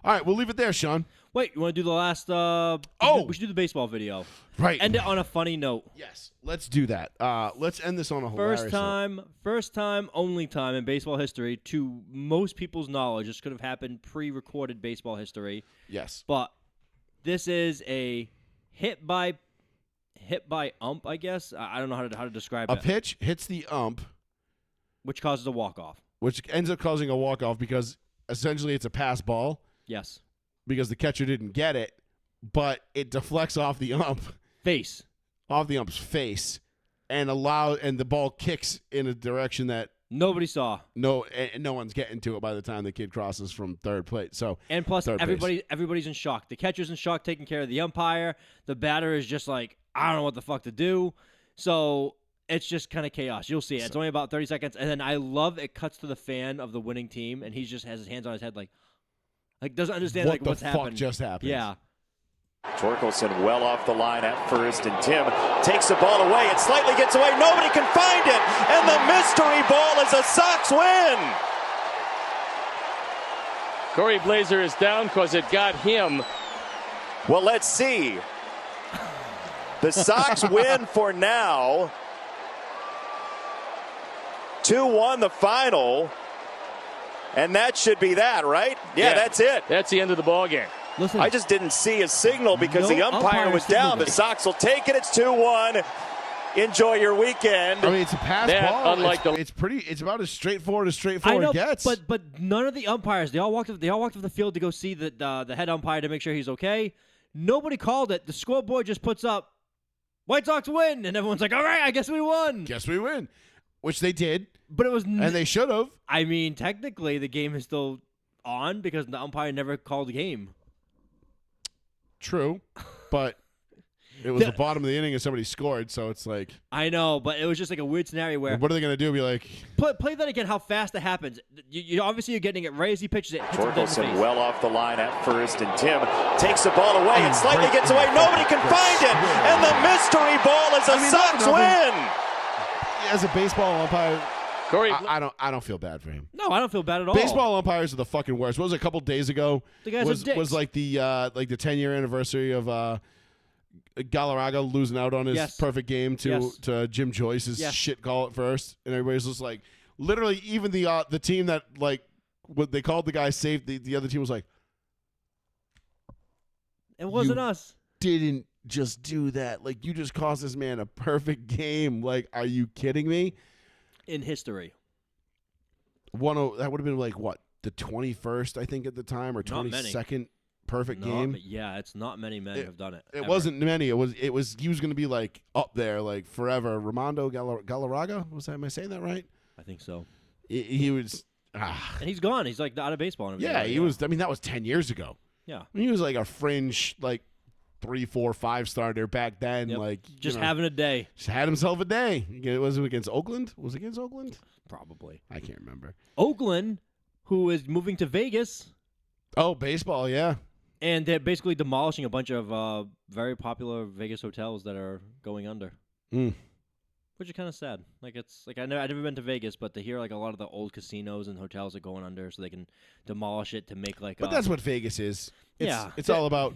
all right, we'll leave it there, Sean. Wait, you want to do the last? We should do the baseball video. Right. End it on a funny note. Yes, let's do that. Let's end this on a hilarious First time, only time in baseball history, to most people's knowledge. This could have happened pre-recorded baseball history. Yes. But this is a hit by ump, I guess. I don't know how to describe A it. pitch hits the ump, Which causes a walk-off. which ends up causing a walk-off because essentially it's a pass ball Yes. because the catcher didn't get it, but it deflects off the ump, Face. off the ump's face, and the ball kicks in a direction that Nobody saw. no one's getting to it by the time the kid crosses from third plate. So And plus, third base. everybody's in shock. The catcher's in shock, taking care of the umpire. The batter is just like, I don't know what the fuck to do. So it's just kind of chaos. You'll see it. It's only about 30 seconds. And then I love it cuts to the fan of the winning team, and he just has his hands on his head like doesn't understand what like the what's fuck happened. just happened? Yeah. Torkelson well off the line at first, and Tim takes the ball away. It slightly gets away. Nobody can find it, and the mystery ball is a Sox win. Corey Blazer is down because it got him. Well, let's see. The Sox win for now. 2-1 the final. And that should be that, right? Yeah, that's it. That's the end of the ball game. Listen, I just didn't see a signal because No the umpire was umpire down. signaled The it. Sox will take it. It's 2-1. Enjoy your weekend. I mean, it's a pass That, ball. unlike It's about as straightforward I know, gets. but none of the umpires. They all walked off the field to go see the head umpire to make sure he's okay. Nobody called it. The scoreboard just puts up, White Sox win, and everyone's like, all right, I guess we won. Guess we win, which they did, But it was, and they should have. I mean, technically the game is still on because the umpire never called the game. True, but it was the bottom of the inning and somebody scored, so it's like, I know, but it was just like a weird scenario where what are they going to do? Be like, play that again. How fast it happens. You obviously you're getting it right as he pitches it. Hits him dead in the Torkelson face. well off the line at first, and Tim takes the ball away. It slightly gets away. Nobody can find it, and the mystery ball is a Sox win. as a baseball umpire, Corey, I don't feel bad for him. No, I don't feel bad at all. Baseball umpires are the fucking worst. What was it, a couple days ago? The guys are dicks. was like the 10-year anniversary of Galarraga losing out on his Yes. perfect game Yes. to Jim Joyce's Yes. shit call at first, and everybody's just like, literally, even the team that like what they called the guy safe, the other team was like, It wasn't You- us. didn't just do that. Like, you just cost this man a perfect game. Like, are you kidding me? in history. That would have been like what, the 21st, I think, at the time, or Not many. 22nd perfect game. Yeah, it's not many men have done it. It ever. wasn't many. It was. He was going to be like up there, like forever. Ramondo Galarraga, was that? Am I saying that right? I think so. He was. And he's gone. He's like out of baseball. And everything Yeah, like he that. was. I mean, that was 10 years ago. Yeah. He was like a fringe, like 3, 4, 5 starter back then. Yep. Like Just having a day. Just had himself a day. Was it against Oakland? Was it against Oakland? Probably. I can't remember. Oakland, who is moving to Vegas. Oh, baseball, yeah. And they're basically demolishing a bunch of very popular Vegas hotels that are going under. Which is kind of sad. Like it's like I've never been to Vegas, but to hear like a lot of the old casinos and hotels are going under, so they can demolish it to make like. But that's what Vegas is. Yeah, it's all about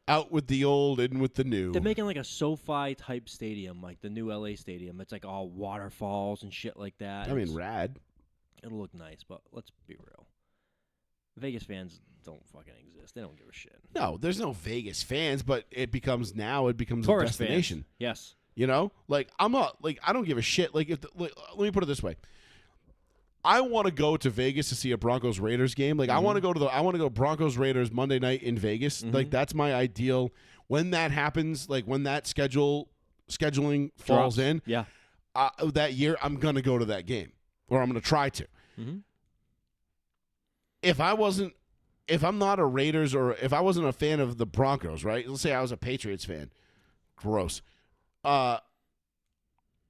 out with the old, in with the new. They're making like a SoFi type stadium, like the new LA stadium. It's like all waterfalls and shit like that. I mean, rad. It'll look nice, but let's be real. Vegas fans don't fucking exist. They don't give a shit. No, there's no Vegas fans, but it becomes Tourist a destination. Fans. Yes. You know, like I'm not like I don't give a shit. Like let me put it this way: I want to go to Vegas to see a Broncos Raiders game. Like I want to go Broncos Raiders Monday night in Vegas. Like that's my ideal. When that happens, like when that scheduling falls in, yeah, that year I'm gonna go to that game, or I'm gonna try to. If I'm not a Raiders, or if I wasn't a fan of the Broncos, right? Let's say I was a Patriots fan. Gross. And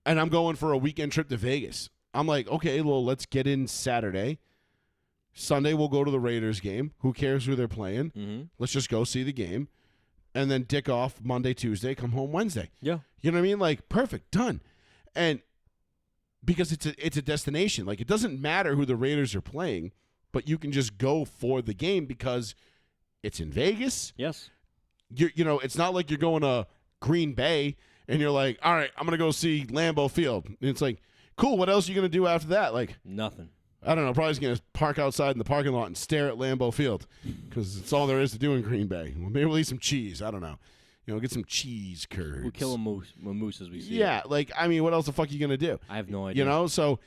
I'm going for a weekend trip to Vegas. I'm like, okay, well, let's get in Saturday. Sunday, we'll go to the Raiders game. Who cares who they're playing? Let's just go see the game. And then dick off Monday, Tuesday, come home Wednesday. Yeah. You know what I mean? Like, perfect, done. And because it's a destination. Like, it doesn't matter who the Raiders are playing, but you can just go for the game because it's in Vegas. Yes. You know, it's not like you're going to Green Bay and you're like, all right, I'm going to go see Lambeau Field. And it's like, cool, what else are you going to do after that? Like, nothing. I don't know, probably just going to park outside in the parking lot and stare at Lambeau Field because it's all there is to do in Green Bay. Well, maybe we'll eat some cheese. I don't know. You know, get some cheese curds. We'll kill a moose as we see Yeah, it. like, I mean, what else the fuck are you going to do? I have no idea. You know, so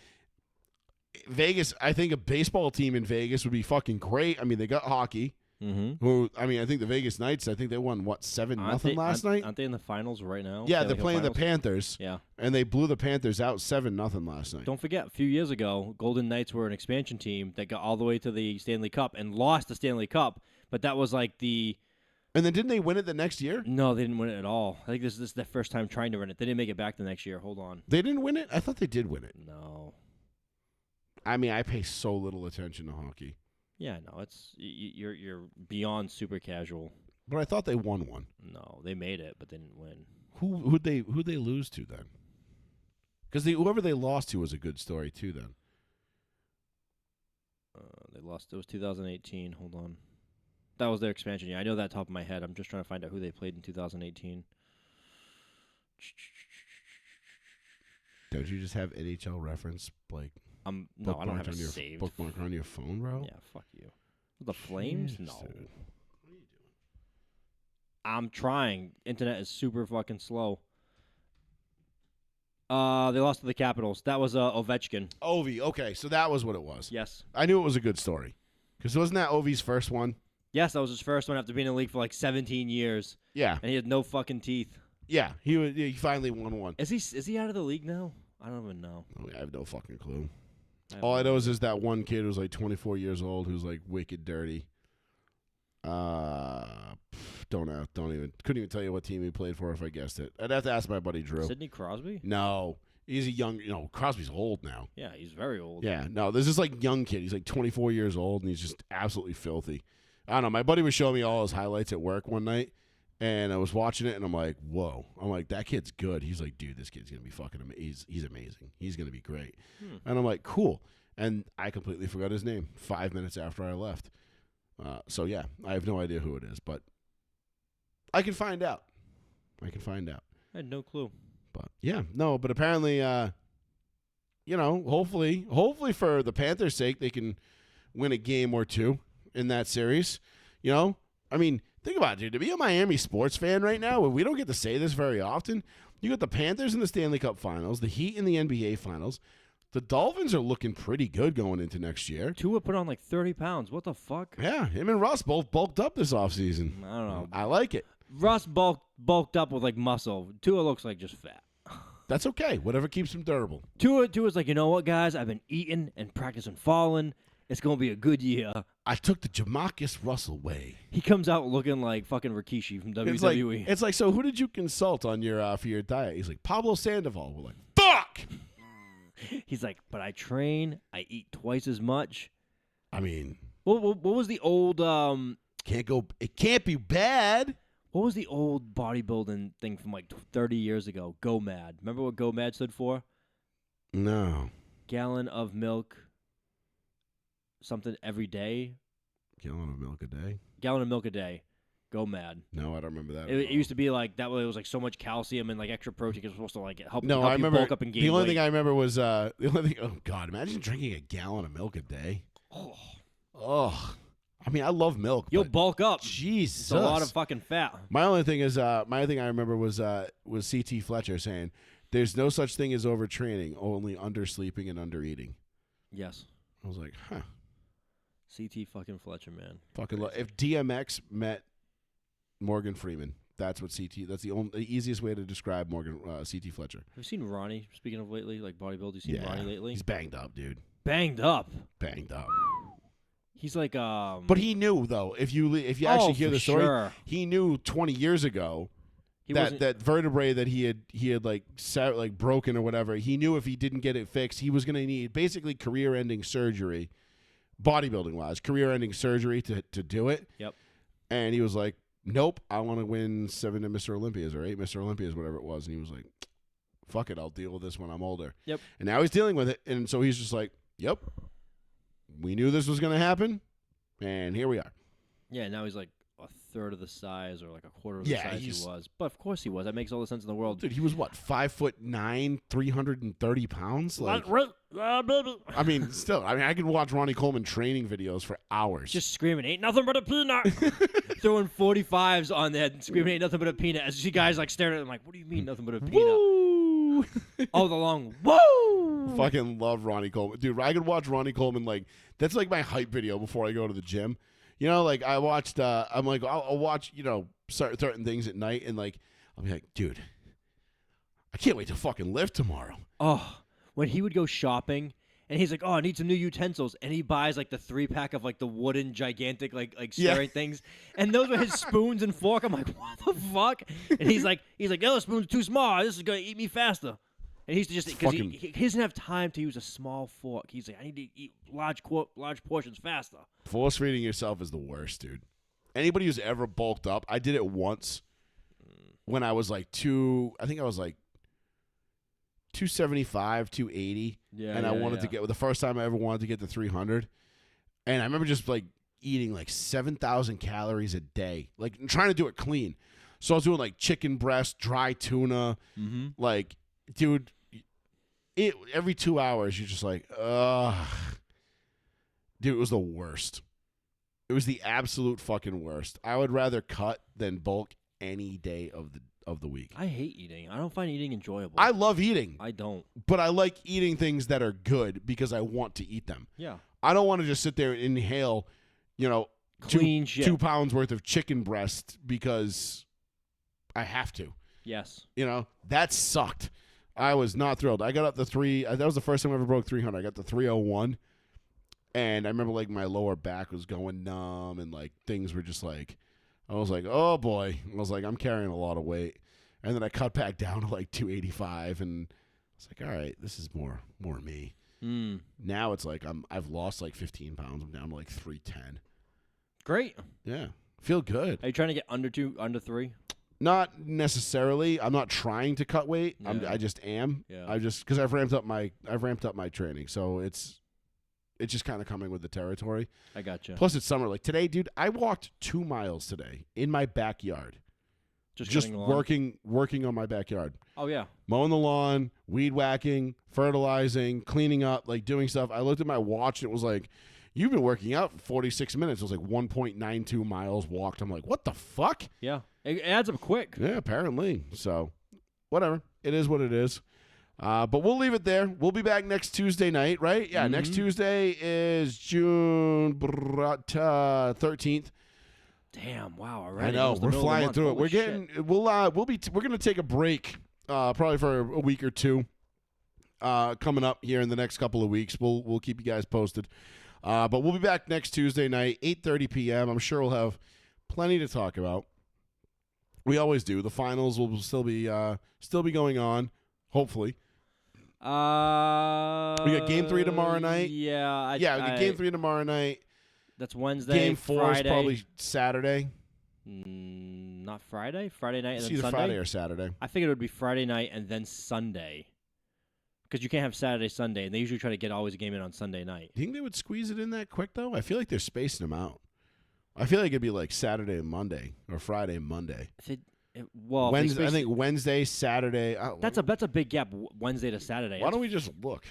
Vegas, I think a baseball team in Vegas would be fucking great. I mean, they got hockey. Who, I mean, I think the Vegas Knights, I think they won, what, 7-0 last night? Aren't they in the finals right now? Yeah, Stanley they're Cup playing the finals? Panthers. Yeah. And they blew the Panthers out 7-0 last night. Don't forget, a few years ago, Golden Knights were an expansion team that got all the way to the Stanley Cup and lost the Stanley Cup, but that was like the... And then didn't they win it the next year? No, they didn't win it at all. I think this is their first time trying to win it. They didn't make it back the next year. Hold on. They didn't win it? I thought they did win it. No. I mean, I pay so little attention to hockey. Yeah, no, it's you're beyond super casual. But I thought they won one. No, they made it, but they didn't win. Who'd they lose to then? Because whoever they lost to was a good story too. Then They lost. It was 2018. Hold on, that was their expansion year. I know that top of my head. I'm just trying to find out who they played in 2018. Don't you just have NHL reference like? No, I don't have it your saved. bookmark on your phone, bro. Yeah, fuck you. The Flames? Jeez, No. dude. What are you doing? I'm trying. Internet is super fucking slow. They lost to the Capitals. That was Ovechkin. Ovi. Okay, so that was what it was. Yes. I knew it was a good story. Because wasn't that Ovi's first one? Yes, that was his first one after being in the league for like 17 years, Yeah. and he had no fucking teeth. Yeah. He finally won one. Is he out of the league now? I don't even know. I have no fucking clue. All I know is that one kid who's like 24 years old who's like wicked dirty. Couldn't even tell you what team he played for if I guessed it. I'd have to ask my buddy Drew. Sidney Crosby? No, he's a young. Crosby's old now. Yeah, he's very old. Yeah, no, there's this like young kid. He's like 24 years old and he's just absolutely filthy. I don't know. My buddy was showing me all his highlights at work one night, and I was watching it and I'm like, whoa. I'm like, that kid's good. He's like, dude, this kid's gonna be fucking amazing. He's amazing. He's gonna be great. And I'm like, cool. And I completely forgot his name 5 minutes after I left. So yeah, I have no idea who it is, but I can find out. I had no clue. But yeah, no, but apparently, hopefully for the Panthers' sake, they can win a game or two in that series. I mean, think about it, dude. To be a Miami sports fan right now, we don't get to say this very often. You got the Panthers in the Stanley Cup Finals, the Heat in the NBA Finals, The Dolphins are looking pretty good going into next year. Tua put on like 30 pounds. What the fuck? Yeah, him and Russ both bulked up this offseason. I don't know. I like it. Russ bulked up with like muscle. Tua looks like just fat. That's okay. Whatever keeps him durable. Tua's like, you know what, guys? I've been eating and practicing falling. It's going to be a good year. I took the Jamarcus Russell way. He comes out looking like fucking Rikishi from WWE. It's like, so who did you consult on your for your diet? He's like, Pablo Sandoval. We're like, fuck! He's like, but I train. I eat twice as much. I mean, What was the old it can't be bad. What was the old bodybuilding thing from like 30 years ago? Go Mad. Remember what Go Mad stood for? No. Gallon of milk. Something every day. Gallon of milk a day? Gallon of milk a day. Go Mad. No, I don't remember that. It used to be like that way. It was like so much calcium and like extra protein. It was supposed to like help. No, help I you remember. bulk up and gain The only weight. thing I remember was Oh God! Imagine drinking a gallon of milk a day. Oh. I mean, I love milk. You'll but bulk up. Jesus, It's a lot of fucking fat. My only thing I remember was C.T. Fletcher saying, "There's no such thing as overtraining, only undersleeping and undereating." Yes. I was like, huh. CT fucking Fletcher, man. Fucking if DMX met Morgan Freeman, that's what CT. That's the easiest way to describe CT Fletcher. Have you seen Ronnie? Speaking of lately, like bodybuilding, you seen Ronnie lately? He's banged up, dude. Banged up. Banged up. He's like But he knew though. If you actually hear the story, sure. he knew 20 years ago that vertebrae that he had like broken or whatever. He knew if he didn't get it fixed, he was going to need basically career-ending surgery, bodybuilding wise, career-ending surgery to do it. Yep. And he was like, "Nope, I want to win 7 Mr. Olympias or 8 Mr. Olympias, whatever it was." And he was like, "Fuck it, I'll deal with this when I'm older." Yep. And now he's dealing with it, and so he's just like, "Yep, we knew this was going to happen, and here we are." Yeah, now he's like a third of the size or like a quarter of the size he was. But of course he was. That makes all the sense in the world. Dude, he was what, 5'9", 330 pounds? Like, baby. I mean, still, I could watch Ronnie Coleman training videos for hours. Just screaming, "Ain't nothing but a peanut!" Throwing 45s on there, screaming, "Ain't nothing but a peanut!" As you guys like staring at him, like, "What do you mean, nothing but a peanut?" Woo! Oh, the long woo! Fucking love Ronnie Coleman, dude. I could watch Ronnie Coleman like that's like my hype video before I go to the gym. You know, like I watched. I'm like, I'll watch. You know, certain things at night, and like I'll be like, dude, I can't wait to fucking lift tomorrow. Oh, when he would go shopping and he's like, "Oh, I need some new utensils," and he buys like the 3-pack of like the wooden gigantic like stirring things, and those are his spoons and fork. I'm like, what the fuck? And he's like, "No, the spoon's too small. This is gonna eat me faster." And he's just because he doesn't have time to use a small fork. He's like, "I need to eat large portions faster." Force feeding yourself is the worst, dude. Anybody who's ever bulked up, I did it once when I was like I think I was like 275, 280. Yeah. And I wanted to get, the first time I ever wanted to get to 300. And I remember just like eating like 7,000 calories a day, like trying to do it clean. So I was doing like chicken breast, dry tuna, like, dude, every 2 hours you're just like, ugh. Dude, it was the worst. It was the absolute fucking worst. I would rather cut than bulk any day of the week. I hate eating. I don't find eating enjoyable. I love eating. I don't. But I like eating things that are good because I want to eat them. Yeah. I don't want to just sit there and inhale, you know, Clean shit. 2 pounds worth of chicken breast because I have to. Yes. You know, that sucked. I was not thrilled. I got up to that was the first time I ever broke 300. I got to 301. And I remember like my lower back was going numb and like things were just like, I was like, oh boy. I was like, I'm carrying a lot of weight. And then I cut back down to like 285 and I was like, all right, this is more me. Now it's like I've lost like 15 pounds. I'm down to like 310. Great. Yeah. Feel good. Are you trying to get under 3? Not necessarily. I'm not trying to cut weight. Yeah. I just am. Yeah. I just because I've ramped up my training. So it's just kind of coming with the territory. I gotcha. Plus, it's summer. Like today, dude, I walked 2 miles today in my backyard. Just working on my backyard. Oh, yeah. Mowing the lawn, weed whacking, fertilizing, cleaning up, like doing stuff. I looked at my watch and it was like, you've been working out for 46 minutes. It was like 1.92 miles walked. I'm like, what the fuck? Yeah. It adds up quick. Yeah, apparently. So, whatever. It is what it is. But we'll leave it there. We'll be back next Tuesday night, right? Yeah, next Tuesday is June 13th. Damn! Wow! Already. I know, we're flying through it. Holy shit. We're gonna take a break, probably for a week or two. Coming up here in the next couple of weeks, we'll keep you guys posted. But we'll be back next Tuesday night, 8:30 p.m. I'm sure we'll have plenty to talk about. We always do. The finals will still be going on, hopefully. We got Game 3 tomorrow night. Yeah. We got Game 3 tomorrow night. That's Wednesday. Game 4 Friday. is probably Saturday. Not Friday. Friday night and It's then either Sunday. Friday or Saturday. I figured it would be Friday night and then Sunday. Because you can't have Saturday, Sunday, and they usually try to get always a game in on Sunday night. Do you think they would squeeze it in that quick, though? I feel like they're spacing them out. I feel like it'd be like Saturday and Monday or Friday and Monday. Well, Wednesday, I think Wednesday, Saturday. That's a big gap. Wednesday to Saturday. Why don't we just look?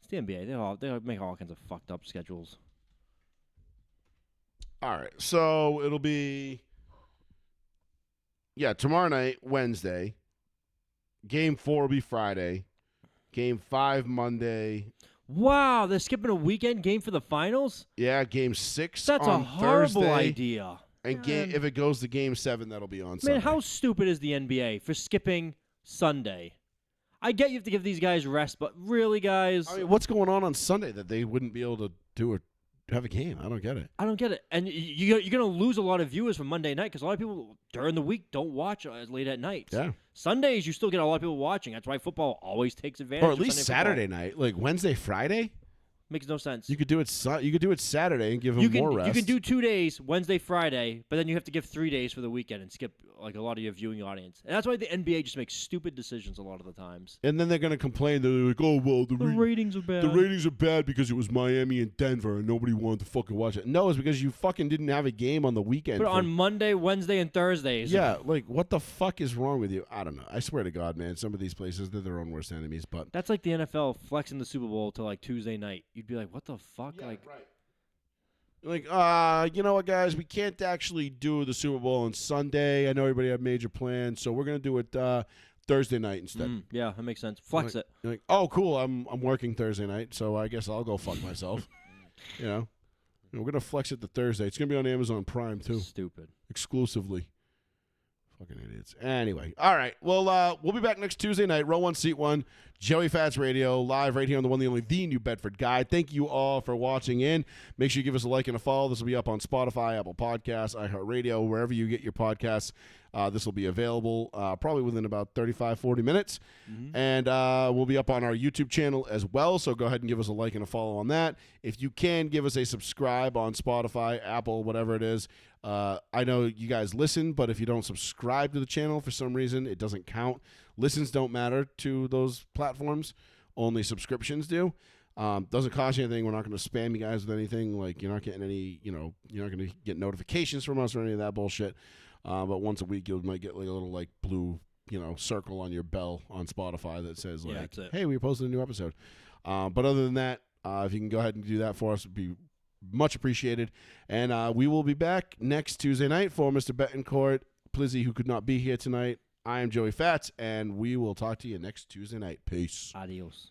It's the NBA. They make all kinds of fucked up schedules. All right, so it'll be tomorrow night, Wednesday. Game 4 will be Friday. Game 5 Monday. Wow, they're skipping a weekend game for the finals? Yeah, Game 6 That's on a horrible Thursday. idea. And if it goes to Game 7, that'll be on Sunday. Man, how stupid is the NBA for skipping Sunday? I get you have to give these guys rest, but really, guys? I mean, what's going on Sunday that they wouldn't be able to have a game? I don't get it. I don't get it. And you're going to lose a lot of viewers from Monday night because a lot of people during the week don't watch as late at night. Yeah. Sundays, you still get a lot of people watching. That's why football always takes advantage Or at of least Sunday Saturday night. Like Wednesday, Friday? Makes no sense. You could do it Saturday and give them more rest. You can do 2 days, Wednesday, Friday, but then you have to give 3 days for the weekend and skip like a lot of your viewing audience. And that's why the NBA just makes stupid decisions a lot of the times. And then they're going to complain. They're like, oh, well, The ratings are bad. The ratings are bad because it was Miami and Denver and nobody wanted to fucking watch it. No, it's because you fucking didn't have a game on the weekend. But on Monday, Wednesday, and Thursdays. Yeah, like, what the fuck is wrong with you? I don't know. I swear to God, man, some of these places, they're their own worst enemies. But That's like the NFL flexing the Super Bowl to like Tuesday night. You'd be like, what the fuck? Yeah, like, right. Like, you know what, guys? We can't actually do the Super Bowl on Sunday. I know everybody had major plans, so we're going to do it Thursday night instead. Yeah, that makes sense. Flex it. You're like, oh, cool. I'm working Thursday night, so I guess I'll go fuck myself. You know? And we're going to flex it to Thursday. It's going to be on Amazon Prime, too. Stupid. Exclusively. Fucking idiots. Anyway. All right. Well, we'll be back next Tuesday night. Row 1, Seat 1. Joey Fats Radio, live right here on the one, the only, the New Bedford Guide. Thank you all for watching in. Make sure you give us a like and a follow. This will be up on Spotify, Apple Podcasts, iHeartRadio, wherever you get your podcasts. This will be available probably within about 35, 40 minutes. And we'll be up on our YouTube channel as well, so go ahead and give us a like and a follow on that. If you can, give us a subscribe on Spotify, Apple, whatever it is. I know you guys listen, but if you don't subscribe to the channel for some reason, it doesn't count. Listens don't matter to those platforms. Only subscriptions do. Doesn't cost you anything. We're not going to spam you guys with anything. Like, you're not getting any, you're not going to get notifications from us or any of that bullshit. But once a week, you might get like a little like blue, circle on your bell on Spotify that says like, that's it. hey, we posted a new episode. But other than that, if you can go ahead and do that for us, it'd be much appreciated. And we will be back next Tuesday night for Mr. Betancourt, Plizzy, who could not be here tonight. I am Joey Fats, and we will talk to you next Tuesday night. Peace. Adios.